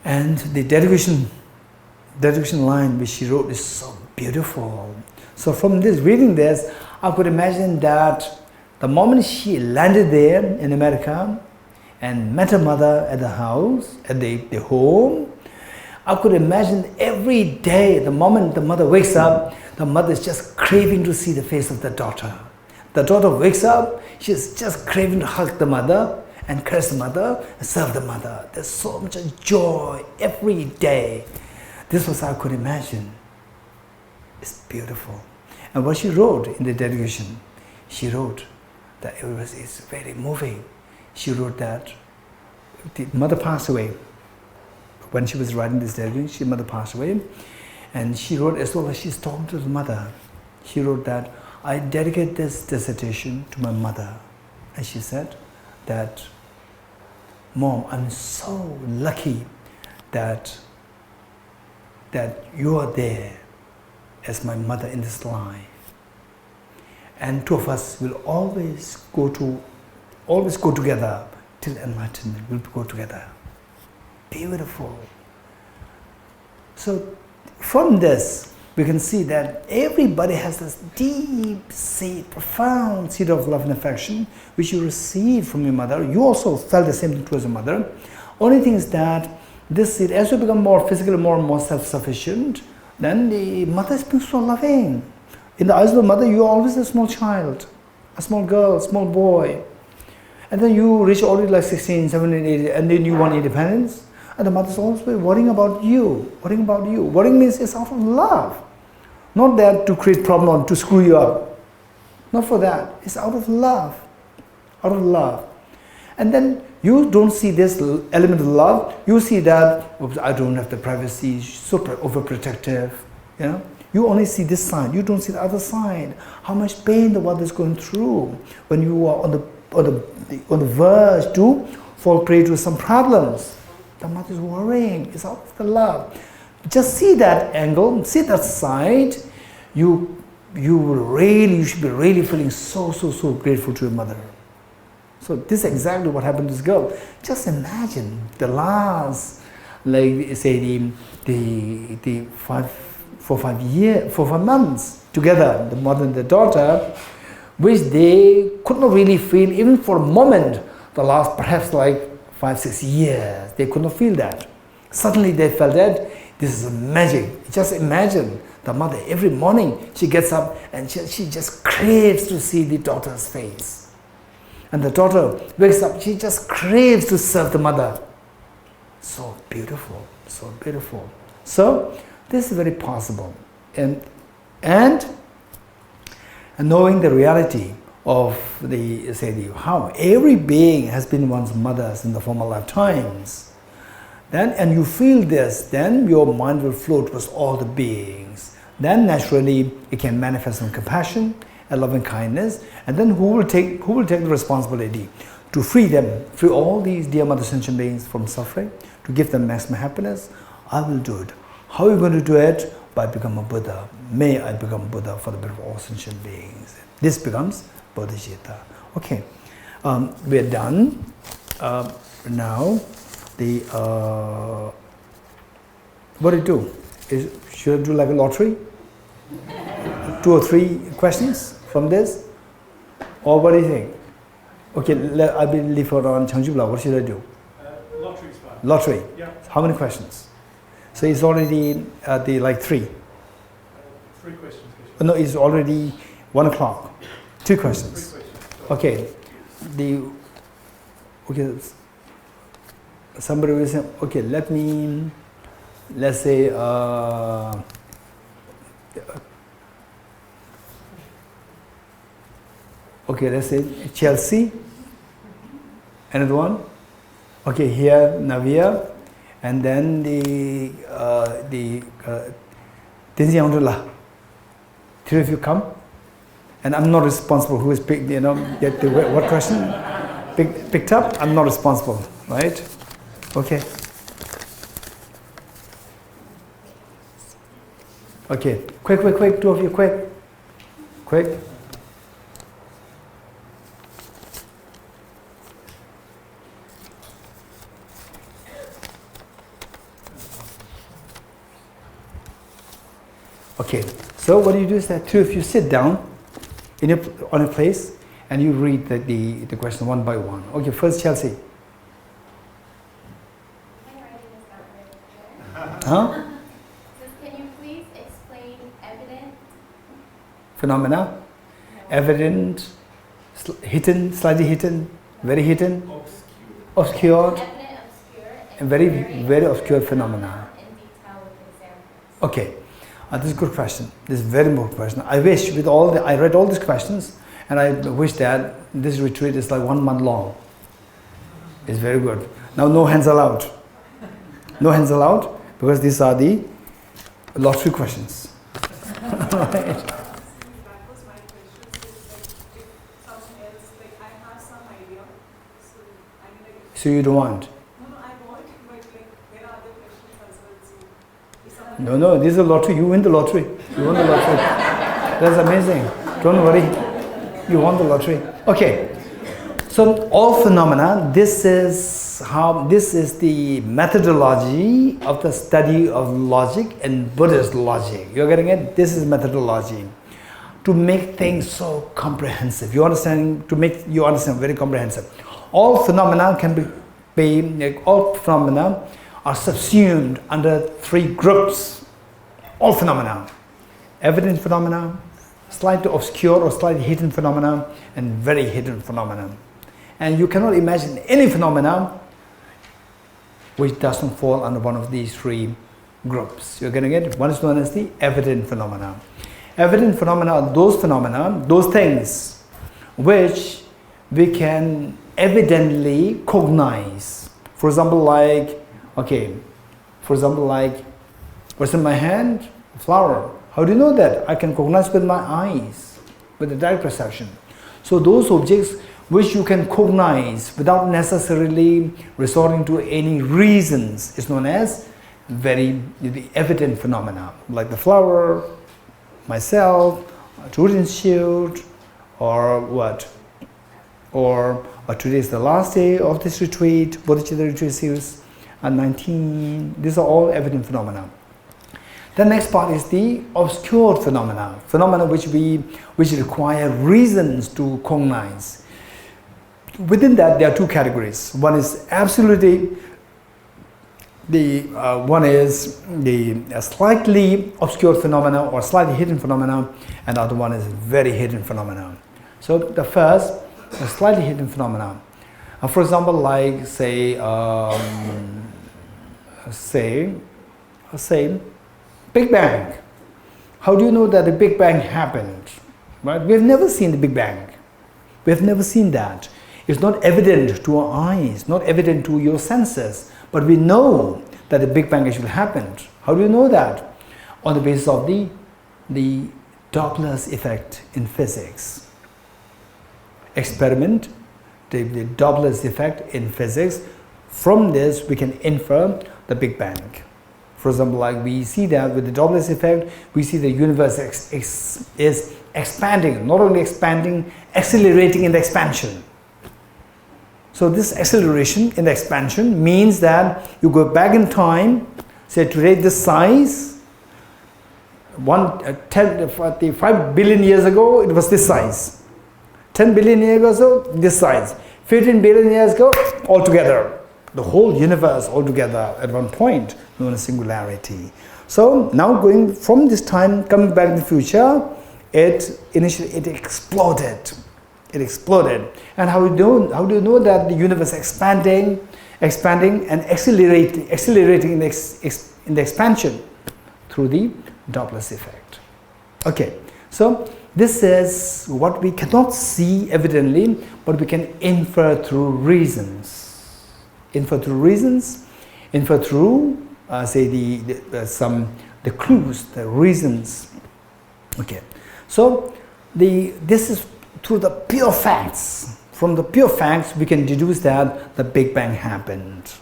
and the dedication line which she wrote is so beautiful. So from reading this, I could imagine that the moment she landed there in America and met her mother at the house, at the home, I could imagine every day, the moment the mother wakes up, the mother is just craving to see the face of the daughter. The daughter wakes up, she's just craving to hug the mother and caress the mother and serve the mother. There's so much joy every day. This was I could imagine. It's beautiful. And what she wrote in the dedication, she wrote that it's very moving. She wrote that the mother passed away when she was writing this diary, her mother passed away, and she wrote, as well as she's talking to the mother, she wrote that, I dedicate this dissertation to my mother. And she said that, Mom, I'm so lucky that you are there as my mother in this life. And two of us will always go together till enlightenment. We'll go together. Beautiful. So from this, we can see that everybody has this deep seed, profound seed of love and affection, which you received from your mother. You also felt the same thing towards your mother. Only thing is that this seed, as you become more physically, more and more self-sufficient, then the mother is being so loving. In the eyes of the mother, you are always a small child, a small girl, small boy. And then you reach already like 16, 17, 18, and then you want independence. And the mother is always worrying about you, worrying about you. Worrying means it's out of love. Not that to create problem or to screw you up. Not for that. It's out of love. Out of love. And then you don't see this element of love. You see that, oops, I don't have the privacy, so overprotective. You know? You only see this side. You don't see the other side. How much pain the mother is going through when you are on the verge to fall prey to some problems. The mother is worrying. It's out of the love. Just see that angle, see that side. You should be really feeling so grateful to your mother. So this is exactly what happened to this girl. Just imagine the last, like say the 4-5 months together, the mother and the daughter, which they could not really feel even for a moment. The last perhaps like 5-6 years, they could not feel that. Suddenly they felt that this is magic. Just imagine the mother every morning she gets up and she just craves to see the daughter's face. And the daughter wakes up, she just craves to serve the mother. So beautiful, so beautiful. So this is very possible. And knowing the reality of how every being has been one's mothers in the former lifetimes, and you feel this, then your mind will flow towards all the beings. Then naturally it can manifest in compassion and loving kindness. And then who will take the responsibility to free all these dear mother sentient beings from suffering, to give them maximum happiness? I will do it. How are you going to do it? By becoming a Buddha. May I become Buddha for the benefit of all sentient beings. This becomes Bodhicitta. Okay, we are done. Now, what do you do? Should I do like a lottery? 2 or 3 questions from this? Or what do you think? Okay, I will leave for on Changjubla. What should I do? Lottery is fine. Lottery? Yeah. How many questions? So it's already like 3. 3 questions. No, it's already 1 o'clock. 2 questions. 3 questions. Okay. Somebody will say, okay, let's say, okay, let's say Chelsea. Another one. Okay, here Navia, and then the Tenzin Amrullah. 3 of you come, and I'm not responsible who is picked. Get what question picked up. I'm not responsible, right? Okay. Okay. Quick! 2 of you, quick. Okay, so what you do is that 2 of you sit down on a place and you read the question one by one. Okay, first Chelsea. My writing is not very clear. Huh? Can you please explain evident? Phenomena? Evident, hidden, slightly hidden, very hidden, obscured, Evident, obscure, and very obscure phenomena. in detail with examples. Okay, this is a good question. This is a very important question. I wish I read all these questions, and I wish that this retreat is like 1 month long. It's very good. Now no hands allowed. No hands allowed, because these are the lottery questions. Right. That was my question. So, if someone else, I have some idea. So, I mean, So you don't want? No, I want, but there are other questions as well. So, if someone No, this is a lottery. You win the lottery. You won the lottery. That's amazing. Don't worry. You won the lottery. Okay. So all phenomena, this is the methodology of the study of logic and Buddhist logic. You're getting it? This is methodology. To make things so comprehensive. You understand? To make you understand very comprehensive. All phenomena all phenomena are subsumed under three groups. All phenomena. Evident phenomena, slightly obscure or slightly hidden phenomena, and very hidden phenomena. And you cannot imagine any phenomena which doesn't fall under one of these three groups. You're getting it? One is known as the evident phenomena. Evident phenomena are those things which we can evidently cognize. For example, what's in my hand? A flower. How do you know that? I can cognize with my eyes, with the direct perception. So those objects which you can cognize without necessarily resorting to any reasons is known as the evident phenomena, like the flower, myself, a tourist shoot, or what? Or today is the last day of this retreat, BODHICITTA retreat series, and 19. These are all evident phenomena. The next part is the obscure phenomena which require reasons to cognize. Within that, there are two categories. One is absolutely one is the slightly obscure phenomena or slightly hidden phenomena, and the other one is very hidden phenomena. So the first, a slightly hidden phenomena. For example, like say Big Bang. How do you know that the Big Bang happened? Right? We have never seen the Big Bang. We have never seen that. It's not evident to our eyes, not evident to your senses, but we know that the Big Bang actually happened. How do you know that? On the basis of the Doppler's effect in physics. Experiment, the Doppler's effect in physics. From this, we can infer the Big Bang. For example, like we see that with the Doppler's effect, we see the universe is expanding, not only expanding, accelerating in the expansion. So this acceleration in the expansion means that you go back in time, say today this size, 5 billion years ago it was this size, 10 billion years ago this size, 15 billion years ago altogether, the whole universe altogether at one point, known as singularity. So now going from this time, coming back in the future, initially it exploded. It exploded. And how do you know that the universe expanding and accelerating in the expansion? Through the Doppler's effect. Okay, so this is what we cannot see evidently, but we can infer through reasons. Infer through reasons, infer through say the clues, the reasons. Okay, so this is through the pure facts. From the pure facts, we can deduce that the Big Bang happened.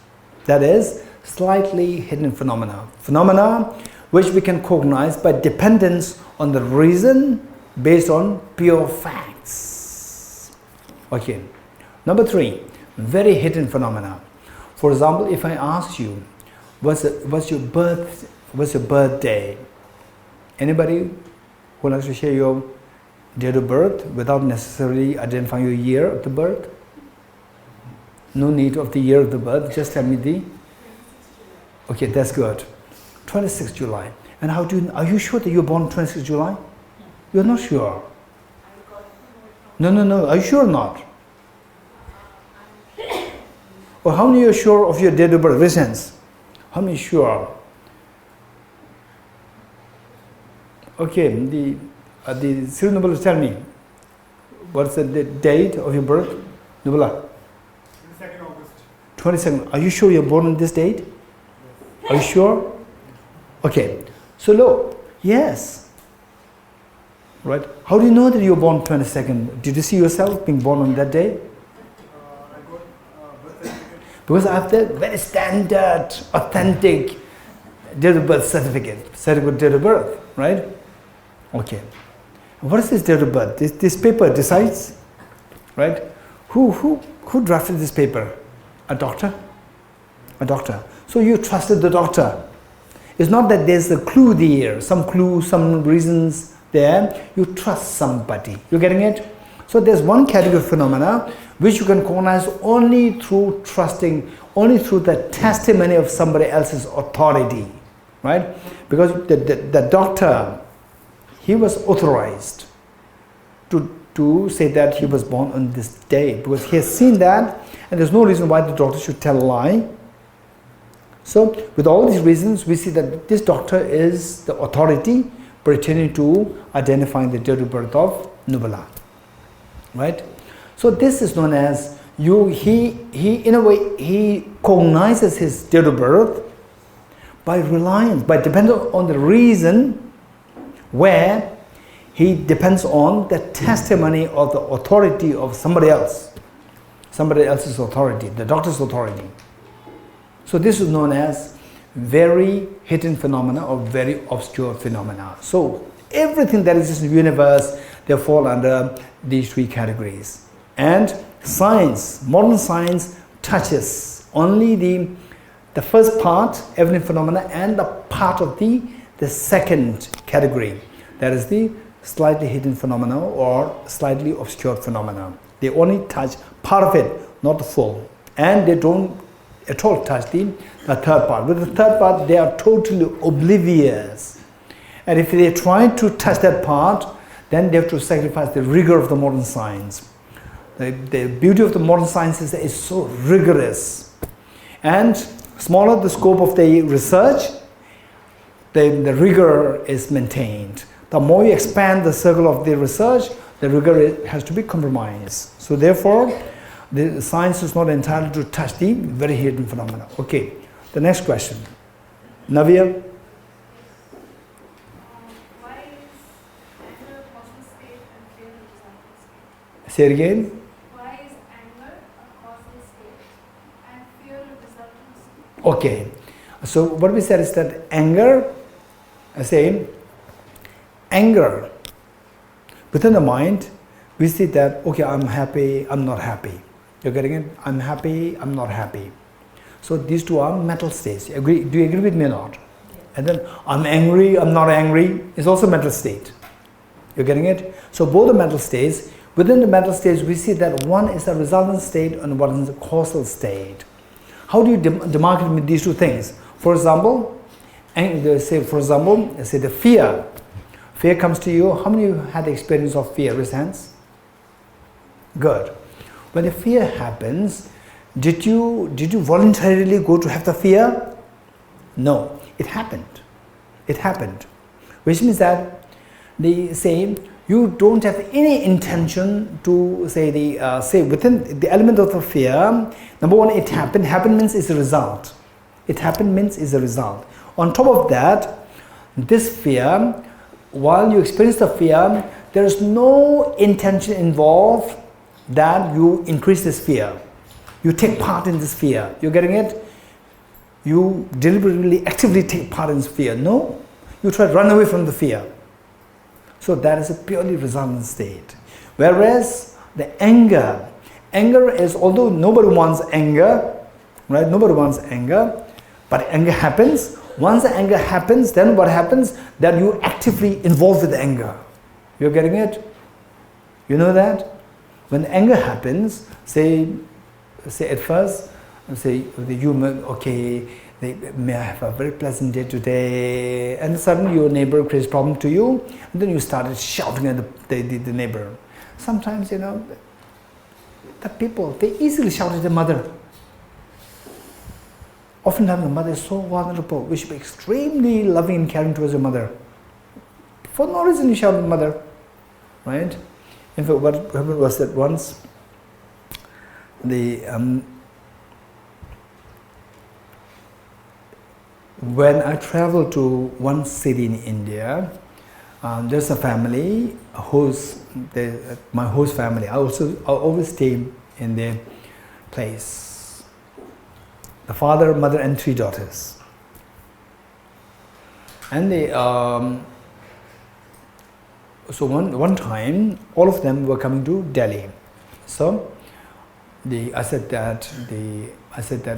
That is slightly hidden phenomena which we can cognize by dependence on the reason based on pure facts. Okay. Number 3, very hidden phenomena. For example, if I ask you, what's your birthday? Anybody who likes to share your date of birth without necessarily identifying your year of the birth? No need of the year of the birth, just tell me the... Okay, that's good. 26 July. And are you sure that you're born 26 July? You're not sure. No, are you sure or not? Or how many are sure of your date of birth? Raise hands. How many sure? Okay, the serial number, tell me. What's the date of your birth? Nubala? 22nd August. 22nd. Are you sure you're born on this date? Are you sure? Okay. So look, yes. Right? How do you know that you were born 22nd? Did you see yourself being born on that day? I got birth certificate. Because I have the very standard, authentic date of birth certificate date of birth, right? Okay. What is this date of birth? This paper decides, right? Who drafted this paper? A doctor? A doctor. So you trusted the doctor. It's not that there's a clue there, some clue, some reasons there. You trust somebody. You're getting it? So there's one category of phenomena which you can cognize only through trusting, only through the testimony of somebody else's authority, right? Because the doctor, he was authorized to say that he was born on this day because he has seen that, and there's no reason why the doctor should tell a lie. So with all these reasons, we see that this doctor is the authority pertaining to identifying the date of birth of Nubala, right? So this is known as he in a way, he cognizes his date of birth by reliance, by depending on the reason where he depends on the testimony of the authority of somebody else's authority, the doctor's authority. So this is known as very hidden phenomena or very obscure phenomena. So everything that exists in the universe, they fall under these three categories. And science, modern science, touches only the first part, evident phenomena, and the part of the second category, that is the slightly hidden phenomena or slightly obscure phenomena. They only touch part of it, not the full. And they don't at all touch the third part. With the third part, they are totally oblivious. And if they try to touch that part, then they have to sacrifice the rigor of the modern science. The beauty of the modern science is that it's so rigorous. And smaller the scope of the research, the rigor is maintained. The more you expand the circle of the research, the rigor has to be compromised. So therefore, the science is not entitled to touch the very hidden phenomena. Okay, the next question. Navya? Why is anger a causal state and fear a resultant state? Say it again. Why is anger a causal state and fear a resultant state? Okay, so what we said is that anger, anger within the mind, we see that, okay, I'm happy, I'm not happy. You're getting it? I'm happy, I'm not happy. So these two are mental states. Do you agree with me or not? Yes. And then I'm angry, I'm not angry is also a mental state. You're getting it? So both the mental states. Within the mental states, we see that one is a resultant state and one is a causal state. How do you demarcate with these two things? For example, say the fear. Fear comes to you. How many of you had the experience of fear? Raise hands. Good. When the fear happens, did you voluntarily go to have the fear? No, it happened. It happened, which means that you don't have any intention to say within the element of the fear. Number one, it happened. Happened means it's a result. It happened means it's a result. On top of that, this fear, while you experience the fear, there is no intention involved that you increase this fear. You take part in this fear. You're getting it? You deliberately, actively take part in this fear. No, you try to run away from the fear. So that is a purely resultant state. Whereas the anger is, although nobody wants anger, right? Nobody wants anger, but anger happens. Once the anger happens, then what happens? That you actively involved with the anger. You're getting it? You know that? When anger happens, say at first, may I have a very pleasant day today, and suddenly your neighbor creates a problem to you, and then you started shouting at the neighbor. Sometimes, the people, they easily shout at the mother. Oftentimes the mother is so vulnerable. We should be extremely loving and caring towards your mother. For no reason you shout at the mother, right? In fact, what happened was that once when I travel to one city in India, there's a family my host family. I always stay in their place. The father, mother, and 3 daughters. And they, so one time, all of them were coming to Delhi. So I said that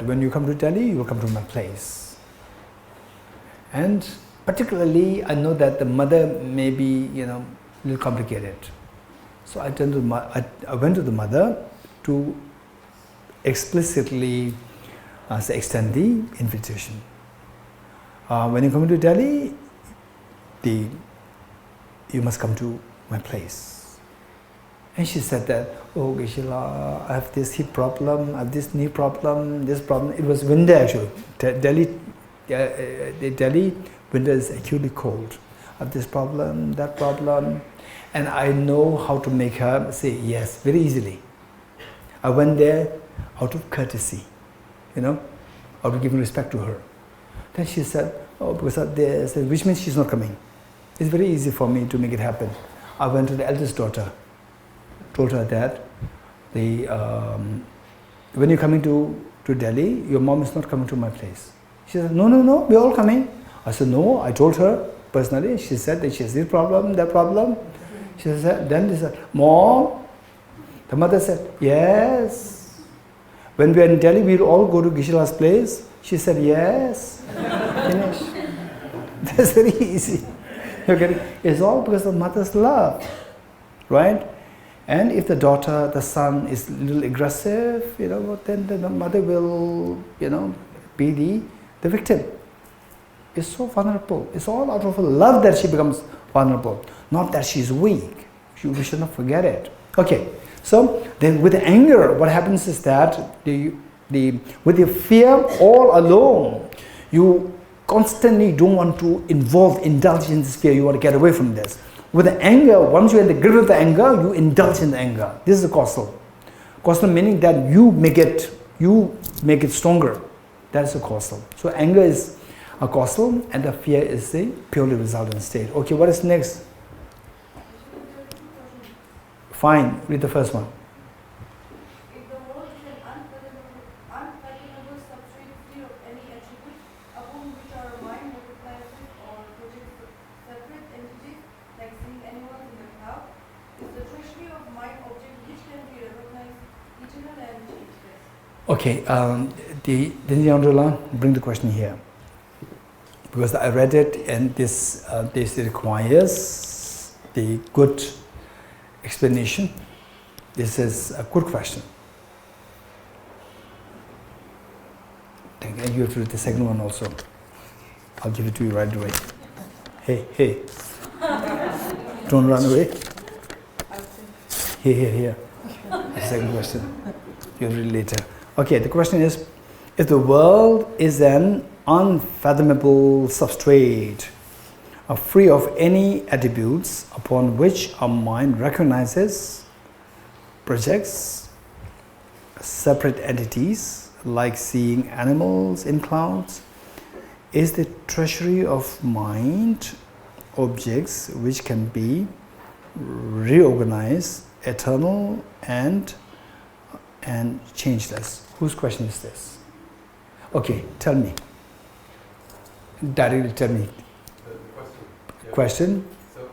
when you come to Delhi, you will come to my place. And particularly, I know that the mother may be, a little complicated. So I went to the mother to explicitly extend the invitation. When you come to Delhi, you must come to my place. And she said that, oh Geshe-la, I have this hip problem, I have this knee problem, this problem. It was winter actually. Delhi winter is acutely cold. I have this problem, that problem. And I know how to make her say yes very easily. I went there out of courtesy, out of giving respect to her. Then she said, oh, because of this, which means she's not coming. It's very easy for me to make it happen. I went to the eldest daughter, told her that when you're coming to Delhi, your mom is not coming to my place. She said, no, we're all coming. I said, no, I told her personally. She said that she has this problem, that problem. She said, then they said, Mom. The mother said, yes. When we are in Delhi, we'll all go to Geshe-la's place. She said, yes. Finish. That's very easy. Okay? It's all because of mother's love, right? And if the son is a little aggressive, then the mother will, be the victim. It's so vulnerable. It's all out of love that she becomes vulnerable, not that she's weak. We should not forget it. Okay, so then with the anger, what happens is that with the fear all alone, you constantly don't want to indulge in this fear. You want to get away from this. With the anger, once you're in the grip of the anger, you indulge in the anger. This is the causal. Causal meaning that you make it stronger. That's the causal. So anger is a causal, and the fear is the purely resultant state. Okay, what is next? Fine, read the first one. If the world is an unfathomable substrate free of any attribute upon which our mind recognizes or projects separate entities like seeing animals in the crowd, is the treasury of mind object which can be recognized eternal and changeless. Okay, bring the question here. Because I read it, and this requires the good explanation. This is a good question. And you have to read the second one also. I'll give it to you right away. Hey. Don't run away. Here. The second question. You'll read later. Okay, the question is, if the world is an unfathomable substrate, free of any attributes upon which our mind recognizes, projects separate entities like seeing animals in clouds, is the treasury of mind objects which can be reorganized, eternal and changeless. Whose question is this? Okay, tell me. Directly tell me. The question. Question? So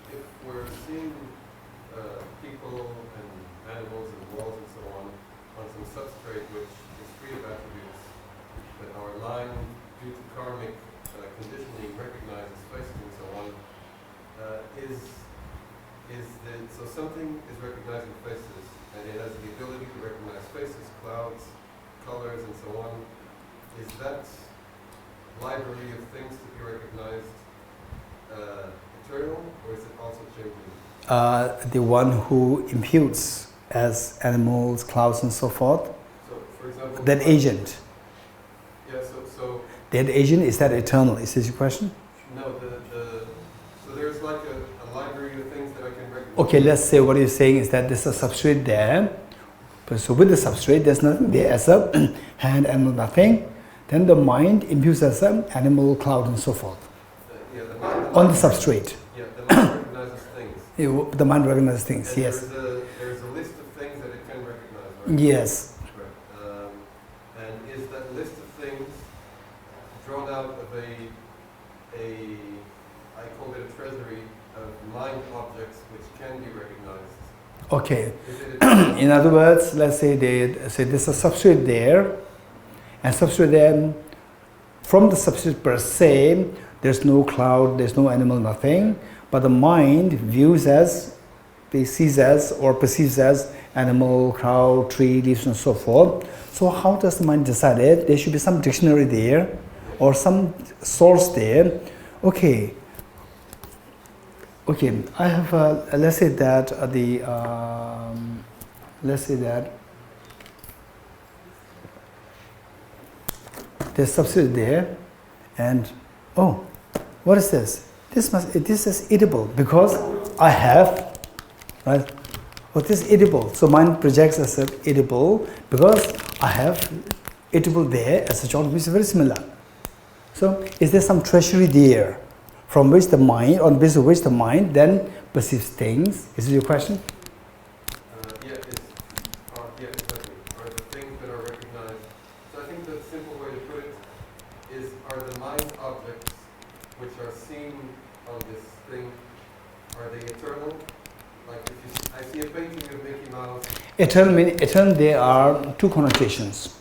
if we're seeing people and animals and walls and so on some substrate which is free of attributes, that our mind, due to karmic conditioning, recognizes faces and so on, so something is recognizing faces, and it has the ability to recognize faces, clouds, colors, and so on. Is that library of things to be recognized eternal, or is it also changing? The one who imputes as animals, clouds, and so forth. So, for example, that agent. Yeah. So that agent, is that eternal? Is this your question? No. So there's like a library of things that I can recognize. Okay, let's say what you're saying is that there's a substrate there. So with the substrate, there's nothing there as a hand, animal, nothing. Then the mind imbues as an animal, cloud, and so forth Yeah, on the substrate. Yeah, the mind recognizes things. The mind recognizes things. And Yes. there's a list of things that it can recognize, right? Yes. Right. And is that list of things drawn out of I call it a treasury of mind objects which can be recognized? Okay. Is it In other words, let's say there's a substrate there, and substrate there, from the substrate per se, there's no cloud, there's no animal, nothing, but the mind views as, sees as, or perceives as animal, cloud, tree, leaves, and so forth. So how does the mind decide it? There should be some dictionary there, or some source there. Okay, I have, let's say that there's substrate there, and oh, what is this? This is edible because I have, right? Oh, this is edible. So mind projects as an edible because I have edible there as a joint which is very similar. So is there some treasury there from which the mind, on the basis of which the mind then perceives things? Is this your question? Yeah, exactly. Are the things that are recognized? So I think the simple way to put it is, are the mind objects which are seen on this thing, are they eternal? Like if I see a painting of Mickey Mouse. Eternal, there are two connotations.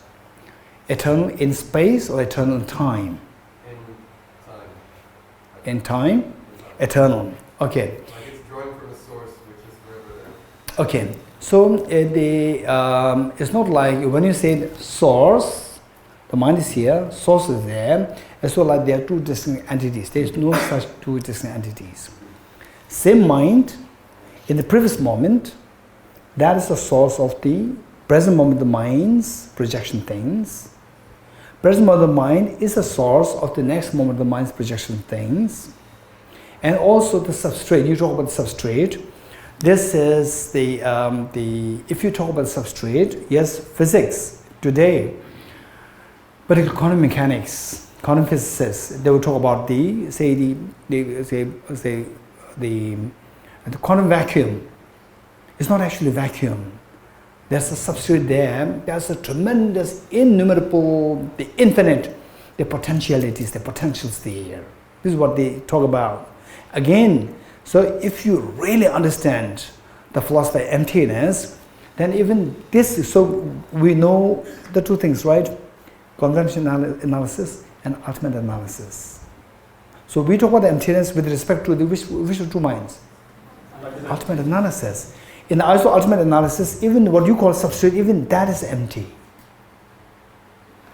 Eternal in space or eternal in time? In time? Eternal. Okay. Like it's drawn from a source which is forever there. Okay. So it's not like when you say source, the mind is here, source is there, as well like there are two distinct entities. There is no such two distinct entities. Same mind, in the previous moment, that is the source of the present moment, the mind's projection things. Present moment of the mind is the source of the next moment, the mind's projection things. And also the substrate, you talk about the substrate. This is if you talk about substrate, yes, physics today, particularly quantum mechanics, quantum physicists, they will talk about the quantum vacuum. It's not actually vacuum. There's a substrate there. There's a tremendous, innumerable, the infinite, the potentialities, the potentials there. This is what they talk about. Again, so if you really understand the philosophy of emptiness, then even this, so we know the two things, right? Conventional analysis and ultimate analysis. So we talk about emptiness with respect to the which of two minds? Ultimate analysis. In the ultimate analysis, even what you call substrate, even that is empty.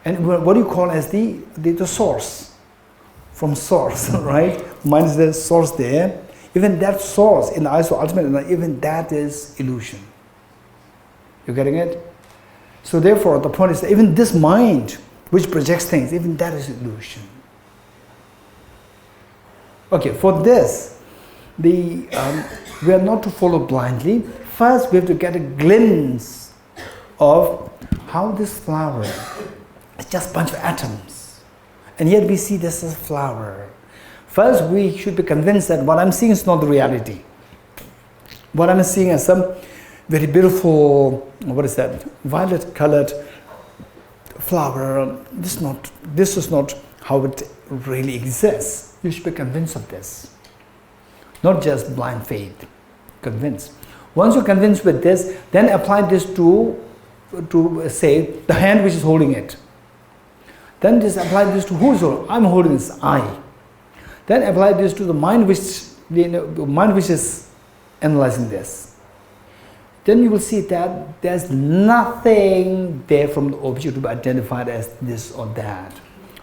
And what do you call as the source? From source, right? Mind is the source there. Even that source in the ultimate analysis, even that is illusion. You getting it? So therefore, the point is that even this mind, which projects things, even that is illusion. Okay, for this, we are not to follow blindly. First, we have to get a glimpse of how this flower is just a bunch of atoms. And yet we see this as a flower. First, we should be convinced that what I'm seeing is not the reality. What I'm seeing is some very beautiful, what is that, violet-colored flower. This is not how it really exists. You should be convinced of this. Not just blind faith. Convinced. Once you're convinced with this, then apply this to say the hand which is holding it. Then just apply this to who's holding? I'm holding this, I. Then apply this to the mind which is analyzing this. Then you will see that there's nothing there from the object to be identified as this or that.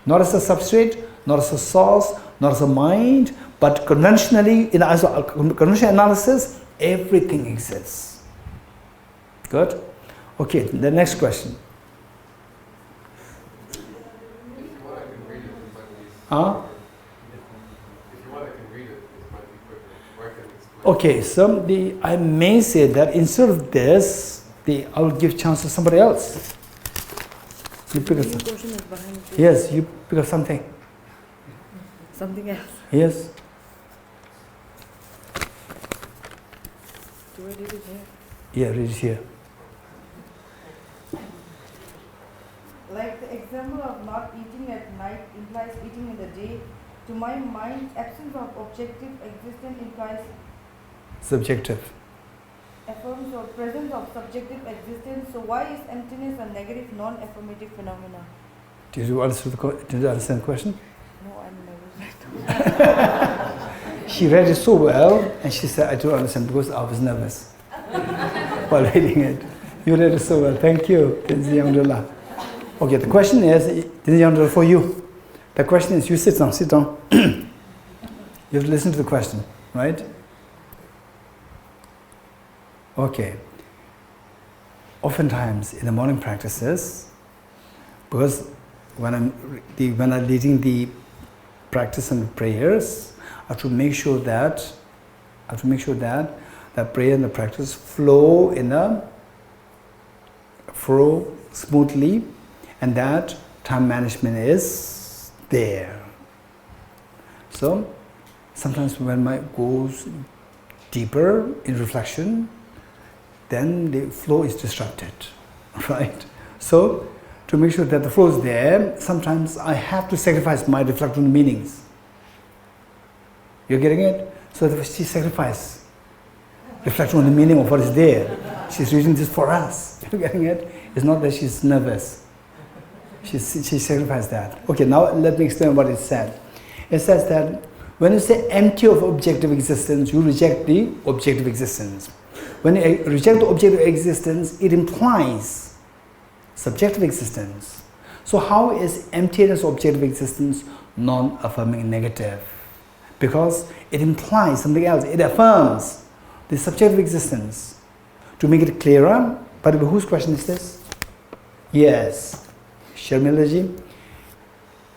Not as a substrate, not as a source, not as a mind, but conventionally, in conventional analysis, everything exists. Good? Okay, the next question. If you want, I can read it. It might be Huh? If you want, I can read it. It might be quicker. Or I can explain. Okay, so I may say that instead of this, I will give chance to somebody else. You pick The up question is behind the yes, you pick up something. something else. Yes. Do I read it here? Yeah, read it here. Like the example of not eating at night implies eating in the day, to my mind, absence of objective existence implies Subjective. affirms or presence of subjective existence. So why is emptiness a negative, non-affirmative phenomena? Did you understand the question? No, I'm nervous. She read it so well, and she said, I don't understand because I was nervous while reading it. You read it so well. Thank you, Tenzin Yamdullah. Okay, the question is, Tenzin Yamdullah, for you. The question is, you sit down, sit down. You have to listen to the question, right? Okay. Oftentimes in the morning practices, because when I'm leading the practice and prayers, I have to make sure that the prayer and the practice flow smoothly, and that time management is there. So sometimes when my goes deeper in reflection, then the flow is disrupted, right? So to make sure that the flow is there, sometimes I have to sacrifice my reflection meanings. You're getting it? So she sacrificed reflection on the meaning of what is there. She's reading this for us. You're getting it? It's not that she's nervous. She sacrificed that. Okay, now let me explain what it said. It says that when you say empty of objective existence, you reject the objective existence. When you reject the objective existence, it implies subjective existence. So how is emptiness of objective existence non-affirming negative? Because it implies something else. It affirms the subjective existence. To make it clearer, by the way, whose question is this? Yes, Sharmilaji.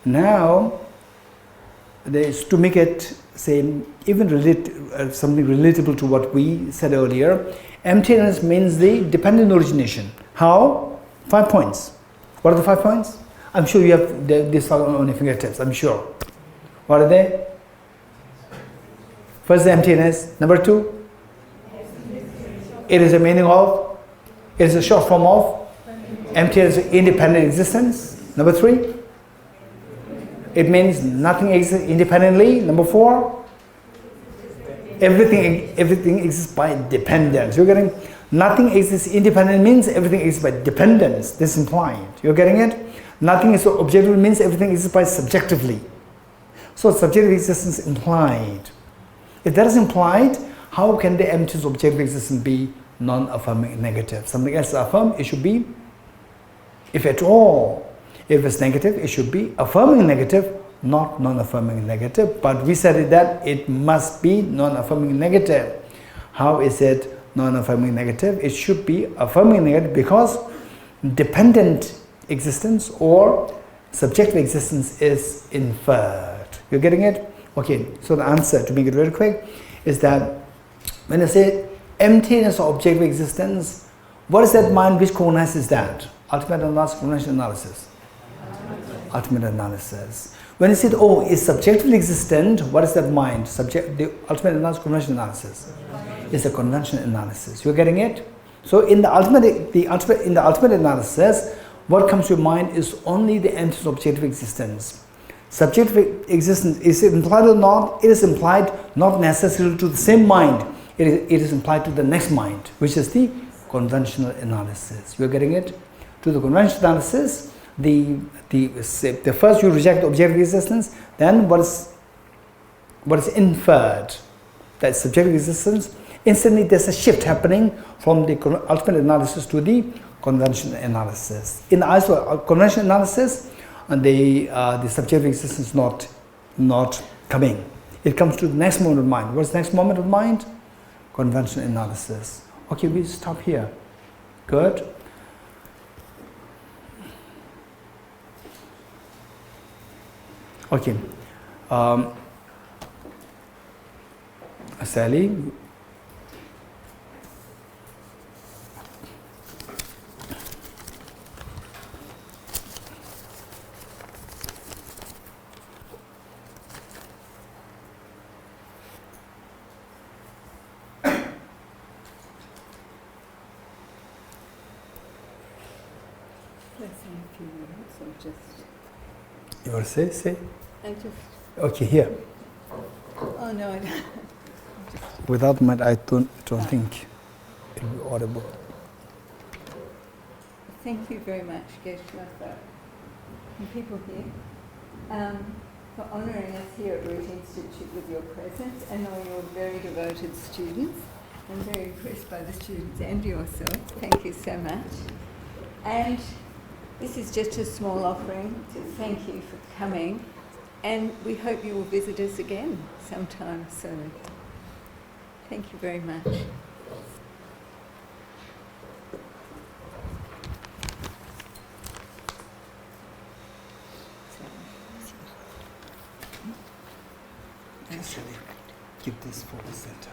Now, to make it say even something relatable to what we said earlier, emptiness means the dependent origination. How? 5 points. What are the 5 points? I'm sure you have this on your fingertips. I'm sure. What are they? First, the emptiness. Number 2, it is a meaning of, it is a short form of emptiness, independent existence. Number 3, it means nothing exists independently. Number 4, everything exists by dependence. You're getting, nothing exists independent means everything exists by dependence. This is implied. You're getting it? Nothing is objective means everything exists by subjectively. So subjective existence is implied. If that is implied, how can the emptiness of objective existence be non-affirming negative? Something else affirm, it should be, if at all, if it's negative, it should be affirming negative, not non-affirming negative. But we said that it must be non-affirming negative. How is it non-affirming negative? It should be affirming negative because dependent existence or subjective existence is inferred. You're getting it? Okay, so the answer, to make it very quick, is that when I say emptiness of objective existence, what is that mind which cognizes that? Ultimate analysis, cognition analysis. Ultimate analysis. When you say, oh, is subjectively existent, what is that mind? The ultimate analysis, cognition analysis. Is a conventional analysis. You're getting it? So in the ultimate analysis, what comes to your mind is only the emptiness of objective existence. Subjective existence, is it implied or not? It is implied not necessarily to the same mind. It is implied to the next mind, which is the conventional analysis. You are getting it? To the conventional analysis, the first you reject objective existence, then what is inferred? That subjective existence. Instantly, there's a shift happening from the ultimate analysis to the conventional analysis. In the conventional analysis, the subjective existence is not coming. It comes to the next moment of mind. What's the next moment of mind? Conventional analysis. Okay, we stop here. Good. Okay. Sally. few words or just... You want to say? I just... Okay, here. Oh no, I don't. Without mic, I don't think it will be audible. Thank you very much, Geshe Dorji, and people here, for honouring us here at Root Institute with your presence and all your very devoted students. I'm very impressed by the students and yourself. Thank you so much. And this is just a small offering to thank you for coming, and we hope you will visit us again sometime soon. Thank you very much. Actually, give this for the center.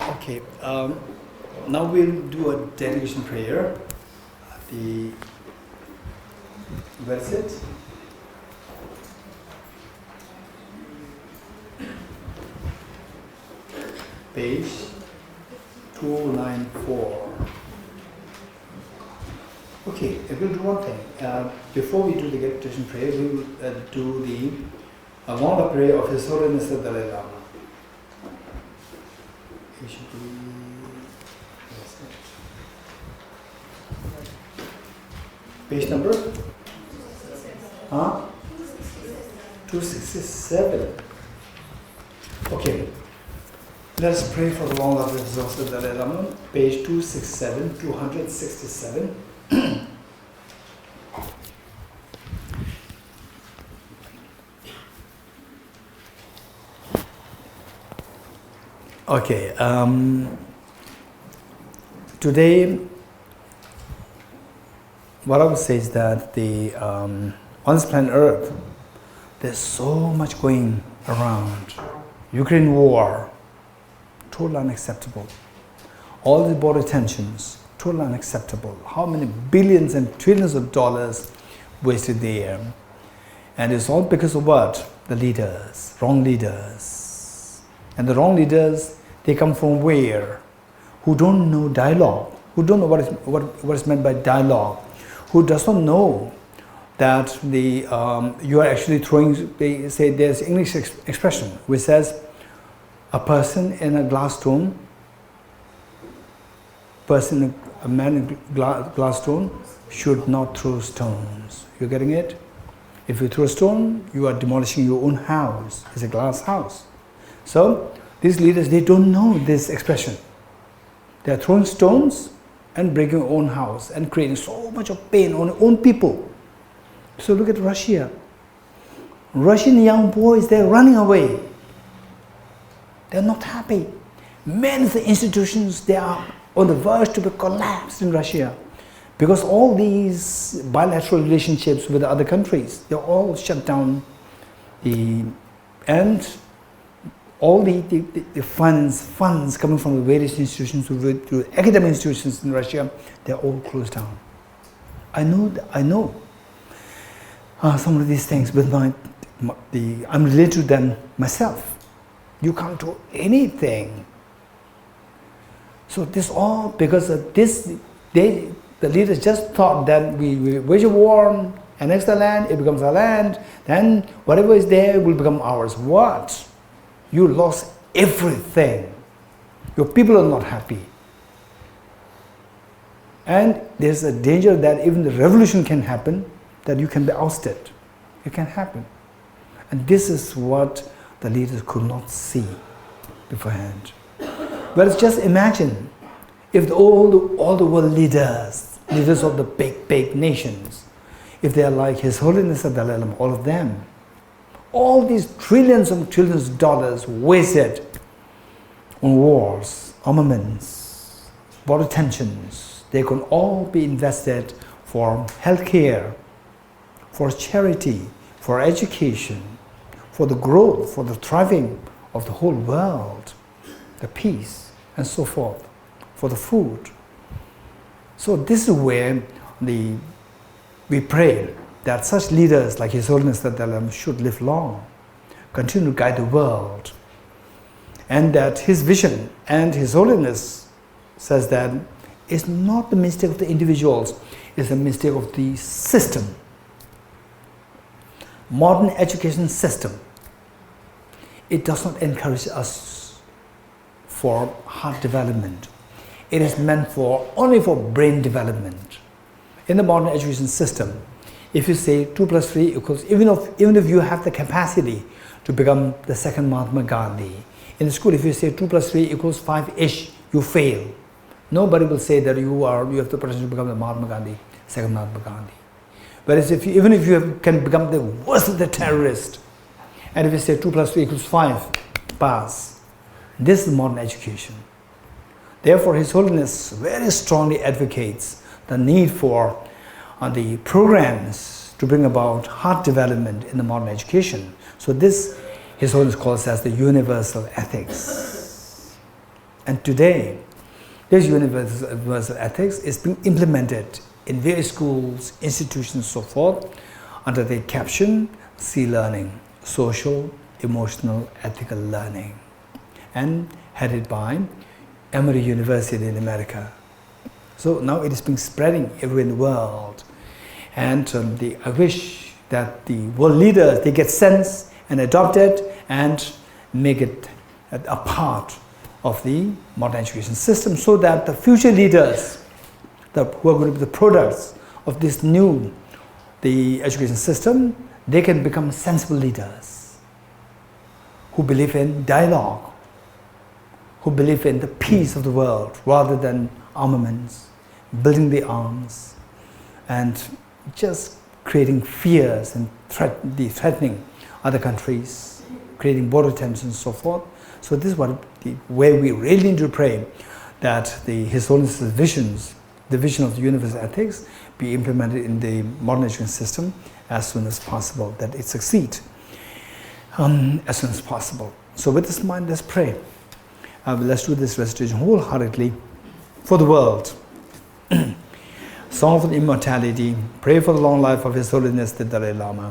Okay, now we'll do a dedication prayer. Where is it? Page 294. Okay, we'll do one thing. Before we do the dedication prayer, we will do the Manda prayer of His Holiness the Dalai Lama. It should be... Page number? 267. Okay. Let us pray for the long life of His Holiness the Dalai Lama. Page 267, 267. Okay. Today, what I would say is that on this planet Earth, there's so much going around. Ukraine war, totally unacceptable. All the border tensions, totally unacceptable. How many billions and trillions of dollars wasted there? And it's all because of what? The leaders, wrong leaders. And the wrong leaders, they come from where? Who don't know dialogue, who don't know what is meant by dialogue, who does not know that you are actually throwing, they say there's English expression which says, a person in a glass stone, a man in a glass stone should not throw stones. You're getting it? If you throw a stone, you are demolishing your own house. It's a glass house. So these leaders, they don't know this expression. They are throwing stones and breaking their own house and creating so much of pain on their own people. So look at Russia. Russian young boys, they're running away. They're not happy. Many of the institutions, they are on the verge to be collapsed in Russia because all these bilateral relationships with the other countries, they're all shut down. And all the funds coming from the various institutions to academic institutions in Russia, they're all closed down. I know some of these things with I'm related to them myself. You can't do anything. So this all because of this, the leaders just thought that we wage a war, annex the land, it becomes our land, then whatever is there will become ours. What? You lost everything. Your people are not happy. And there's a danger that even the revolution can happen, that you can be ousted. It can happen. And this is what the leaders could not see beforehand. But just imagine if all the world leaders of the big nations, if they are like His Holiness the Dalai Lama, all of them, all these trillions and trillions of dollars wasted on wars, armaments, border tensions, they could all be invested for healthcare, for charity, for education, for the growth, for the thriving of the whole world, the peace, and so forth, for the food. So this is where we pray that such leaders like His Holiness the Dalai Lama should live long, continue to guide the world. And that his vision and his holiness says that it's not the mistake of the individuals, it's the mistake of the system. Modern education system, it does not encourage us for heart development. It is meant for only for brain development. In the modern education system, if you say 2 plus 3 equals, even if you have the capacity to become the second Mahatma Gandhi, in the school if you say 2 plus 3 equals 5-ish, you fail. Nobody will say that you have the potential to become the Mahatma Gandhi, second Mahatma Gandhi. Whereas even if you can become the worst of the terrorist, and if you say 2 plus 3 equals 5, pass. This is modern education. Therefore, His Holiness very strongly advocates the need for the programs to bring about heart development in the modern education. So this, His Holiness calls as the universal ethics. And today, this universal ethics is being implemented in various schools, institutions, so forth, under the caption, C Learning, Social, Emotional, Ethical Learning, and headed by Emory University in America. So now it is being spreading everywhere in the world. And I wish that the world leaders, they get sense and adopt it and make it a part of the modern education system, so that the future leaders who are going to be the products of this new education system, they can become sensible leaders who believe in dialogue, who believe in the peace of the world rather than armaments, building the arms, and just creating fears and threatening other countries, creating border tensions and so forth. So this is where we really need to pray that His Holiness's visions, the vision of the universal ethics, be implemented in the modern education system as soon as possible, that it succeed as soon as possible. So with this in mind, let's pray. Let's do this recitation wholeheartedly for the world. Song for the immortality. Pray for the long life of His Holiness the Dalai Lama.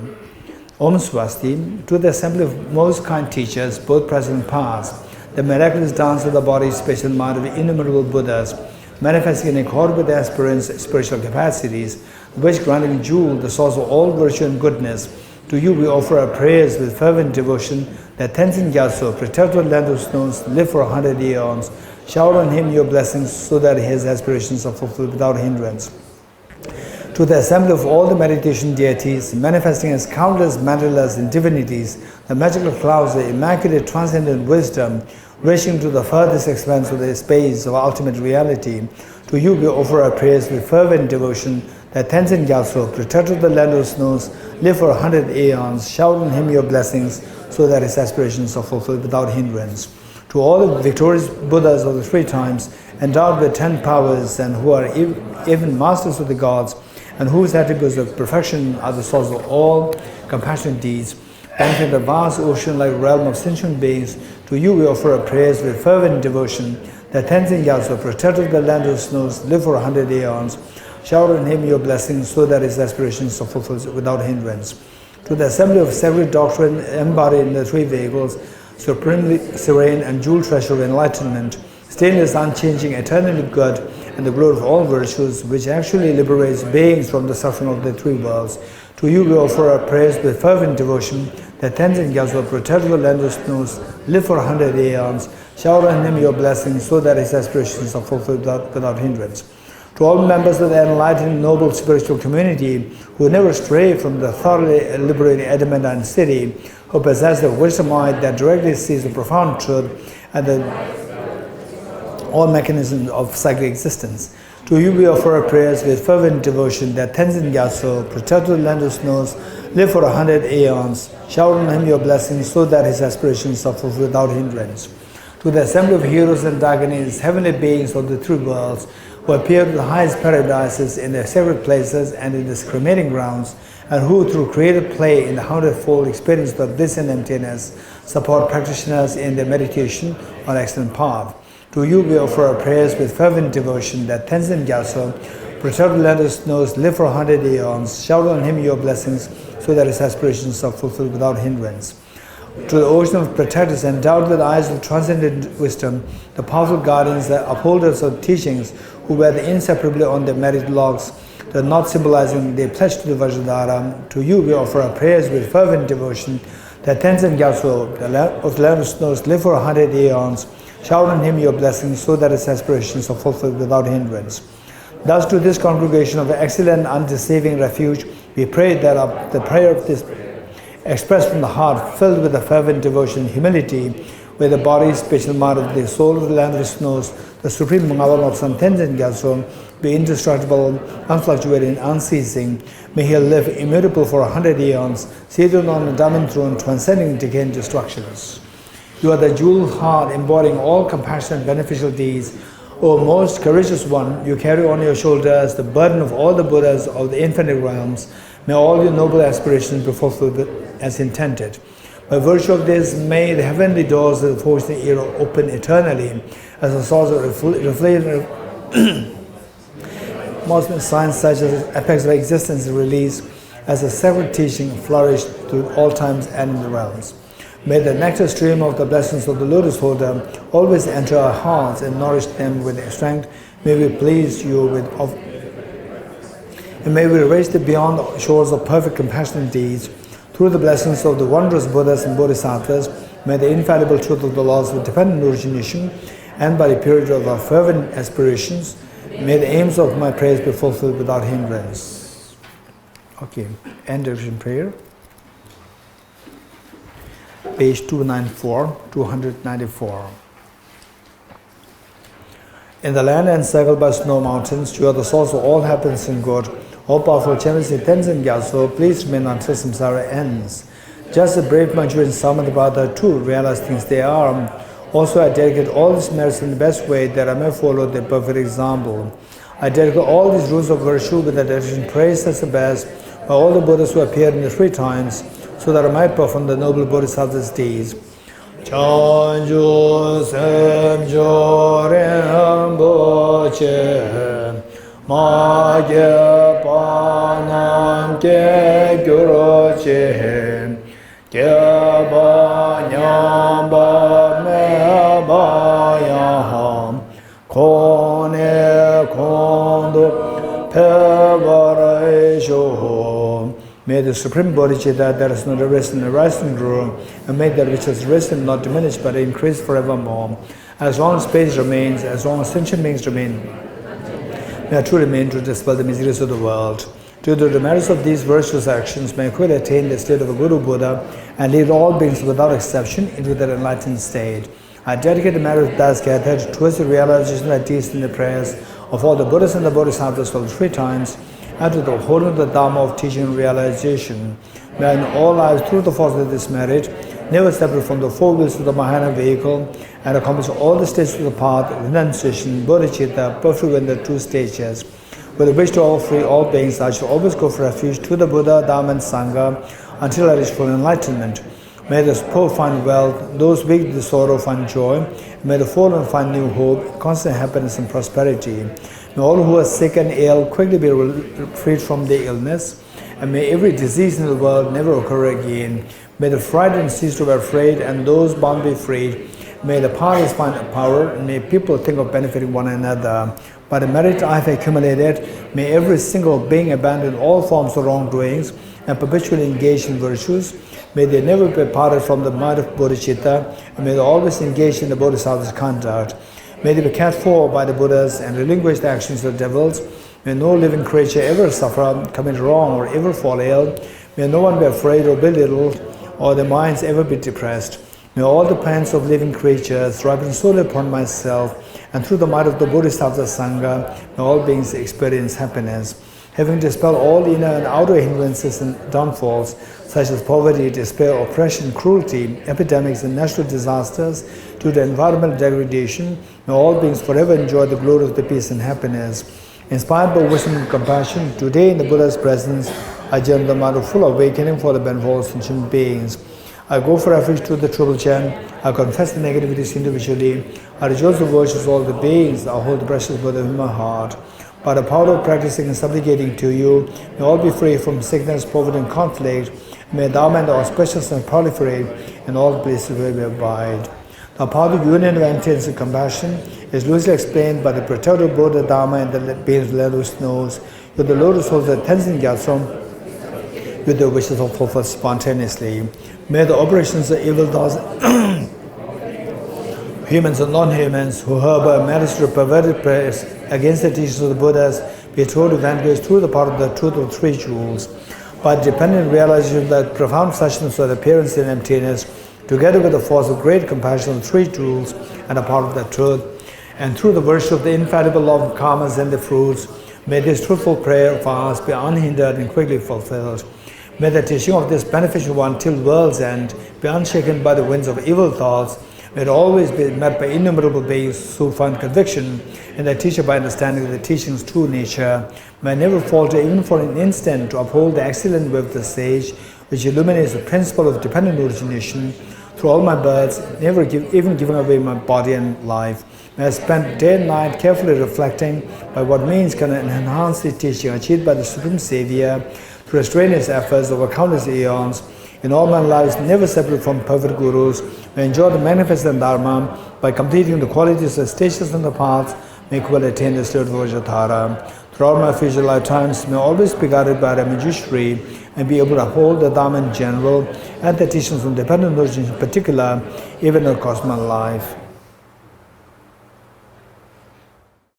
Om Swasti, to the assembly of most kind teachers, both present and past, the miraculous dance of the body, special mind of the innumerable Buddhas, manifesting in accord with the aspirants' spiritual capacities, which granting jewel, the source of all virtue and goodness, to you we offer our prayers with fervent devotion, that Tenzin Gyatso, protector of land of snows, live for 100 eons. Shower on him your blessings, so that his aspirations are fulfilled without hindrance. To the assembly of all the meditation deities, manifesting as countless mandalas and divinities, the magical clouds, the immaculate transcendent wisdom, reaching to the furthest expanse of the space of ultimate reality, to you we offer our prayers with fervent devotion, that Tenzin Gyatso, protector of the land of snows, live for 100 aeons. Shower on him your blessings, so that his aspirations are fulfilled without hindrance. To all the victorious Buddhas of the 3 times, endowed with 10 powers, and who are even masters of the gods, and whose attributes of perfection are the source of all compassionate deeds, banking the vast ocean-like realm of sentient beings, to you we offer our prayers with fervent devotion, that Tenzin Gyatso, protector of the land of snows, live for 100 aeons. Shower on him your blessings, so that his aspirations are fulfilled without hindrance. To the assembly of sacred doctrine embodied in the 3 vehicles, supremely serene and jewel treasure of enlightenment, stainless, unchanging, eternally good, and the glory of all virtues, which actually liberates beings from the suffering of the 3 worlds. To you we offer our prayers with fervent devotion, that Tenzin Gyatso, protector of the land of snows, live for 100 aeons. Shower on him your blessings, so that his aspirations are fulfilled without hindrance. To all members of the enlightened, noble spiritual community, who never stray from the thoroughly liberating adamantine city, who possess the wisdom mind that directly sees the profound truth and all mechanisms of cyclic existence. To you we offer our prayers with fervent devotion, that Tenzin Gyatso, protector of the land of snows, live for 100 aeons. Shower on him your blessings, so that his aspirations are fulfilled without hindrance. To the assembly of heroes and dakinis, heavenly beings of the 3 worlds, who appear to the highest paradises in their sacred places and in the cremating grounds, and who, through creative play in the 100-fold experience of bliss and emptiness, support practitioners in their meditation on excellent path. To you we offer our prayers with fervent devotion, that Tenzin Gyatso, protector of the land of snows, live for 100 aeons. Shower on him your blessings, so that his aspirations are fulfilled without hindrance. to the ocean of protectors endowed with eyes of transcendent wisdom, the powerful guardians, the upholders of teachings, who wear the inseparably on their merit locks, the knot symbolizing their pledge to the Vajradhara. To you we offer our prayers with fervent devotion, that Tenzin Gyatso of the land of snows live for 100 aeons. Shower on him your blessings so that his aspirations are fulfilled without hindrance. Thus to this congregation of excellent and undeceiving refuge, we pray that the prayer of this expressed from the heart, filled with a fervent devotion and humility, where the body, speech and mind of the soul of the land of snows, the supreme Mangalam of Sant Tenzin Gyatso, be indestructible, unfluctuating, unceasing. May he live immutable for 100 aeons, seated on a diamond throne, transcending decay and destructions. You are the jewel heart embodying all compassion and beneficial deeds. O most courageous one, you carry on your shoulders the burden of all the Buddhas of the infinite realms. May all your noble aspirations be fulfilled as intended. By virtue of this, may the heavenly doors of the 14th era open eternally as a source of reflection. Most signs such as apex of existence release as a sacred teaching flourish through all times and in the realms. May the nectar stream of the blessings of the lotus holder always enter our hearts and nourish them with strength. May we please you with and may we raise the beyond shores of perfect compassionate deeds through the blessings of the wondrous Buddhas and Bodhisattvas. May the infallible truth of the laws of dependent origination, and by the purity of our fervent aspirations, may the aims of my prayers be fulfilled without hindrance. Okay, end direction prayer. Page 294, 294. In the land encircled by snow mountains, you are the source of all happiness and good. All powerful Chenrisi Tenzin Gyatso, please remain until samsara ends. Just as brave Manchurian Samantabhadra too realize things they are. Also, I dedicate all these merits in the best way that I may follow their perfect example. I dedicate all these rules of virtue with the dedication praised as the best by all the Buddhas who appeared in the 3 times, so that I might perform the noble Bodhisattva's deeds. Chanju Semjo Rinpoche Ma Ge Panam Ge Gyuroche Ge Ba Nyam Ba Me Ba Yaham Kone Kondo Pe Varai Shoho. May the Supreme Bodhicitta that has not arisen and rising grow, and may that which has risen not diminish but increase forevermore. As long as space remains, as long as sentient beings remain, may I truly remain to dispel the miseries of the world. Due to the merits of these virtuous actions, may I quickly attain the state of a Guru Buddha and lead all beings without exception into their enlightened state. I dedicate the merit of Das gathered towards the realization of deeds in the prayers of all the Buddhas and the Bodhisattvas for the 3 times, and to the whole of the Dharma of teaching and realization. May in all lives, through the force of this merit, never separate from the 4 wheels of the Mahayana vehicle, and accomplish all the stages of the path, renunciation, bodhicitta, perfect in the 2 stages. With the wish to all free all beings, I shall always go for refuge to the Buddha, Dharma and Sangha until I reach full enlightenment. May the poor find wealth, those weak with sorrow find joy, and may the fallen find new hope, constant happiness and prosperity. May all who are sick and ill quickly be freed from their illness, and may every disease in the world never occur again. May the frightened cease to be afraid, and those bound be freed. May the powerless find power, and may people think of benefiting one another. By the merit I have accumulated, may every single being abandon all forms of wrongdoings and perpetually engage in virtues. May they never be parted from the might of bodhicitta, and may they always engage in the bodhisattva's conduct. May they be cared for by the Buddhas and relinquish the actions of the devils. May no living creature ever suffer, commit wrong, or ever fall ill. May no one be afraid or belittled, or their minds ever be depressed. May all the pains of living creatures ripen solely upon myself, and through the might of the Bodhisattva Sangha, may all beings experience happiness. Having dispelled all inner and outer hindrances and downfalls, such as poverty, despair, oppression, cruelty, epidemics, and natural disasters, due to environmental degradation, may all beings forever enjoy the glory of the peace and happiness. Inspired by wisdom and compassion, today in the Buddha's presence, I join the mind of full awakening for the benefit of all sentient beings. I go for refuge to the triple chant. I confess the negativities individually. I rejoice the virtues of all the beings. I hold the precious Buddha in my heart. By the power of practicing and supplicating to you, may all be free from sickness, poverty, and conflict. May Dharma and auspiciousness proliferate in all places where we abide. The path of union of entities and compassion is loosely explained by the protective Buddha Dharma and the beings of lotus nose, with the lotus souls of Tenzin Gyatso, with their wishes are fulfilled spontaneously. May the operations of evil thoughts, humans and non-humans, who harbor malice or perverted prayers against the teachings of the Buddhas, be told evangelized through the power of the truth of three jewels. By dependent realization that profound suchness of appearance and emptiness, together with the force of great compassion of the three jewels and the power of the truth, and through the virtue of the infallible law of karmas and the fruits, may this truthful prayer of ours be unhindered and quickly fulfilled. May the teaching of this beneficial one till world's end be unshaken by the winds of evil thoughts. May it always be met by innumerable beings who find conviction in the teacher by understanding of the teaching's true nature. May I never falter even for an instant to uphold the excellent way of the sage, which illuminates the principle of dependent origination through all my births, never even giving away my body and life. May I spend day and night carefully reflecting by what means can enhance the teaching achieved by the Supreme Savior through strenuous efforts over countless eons. In all my lives, never separate from perfect gurus, may enjoy the manifested Dharma by completing the qualities of stages and the paths, may well attain the state of Vajradhara. Throughout my future lifetimes, may always be guided by Ramajishri and be able to uphold the Dharma in general and the teachings on dependent origin in particular, even across my life.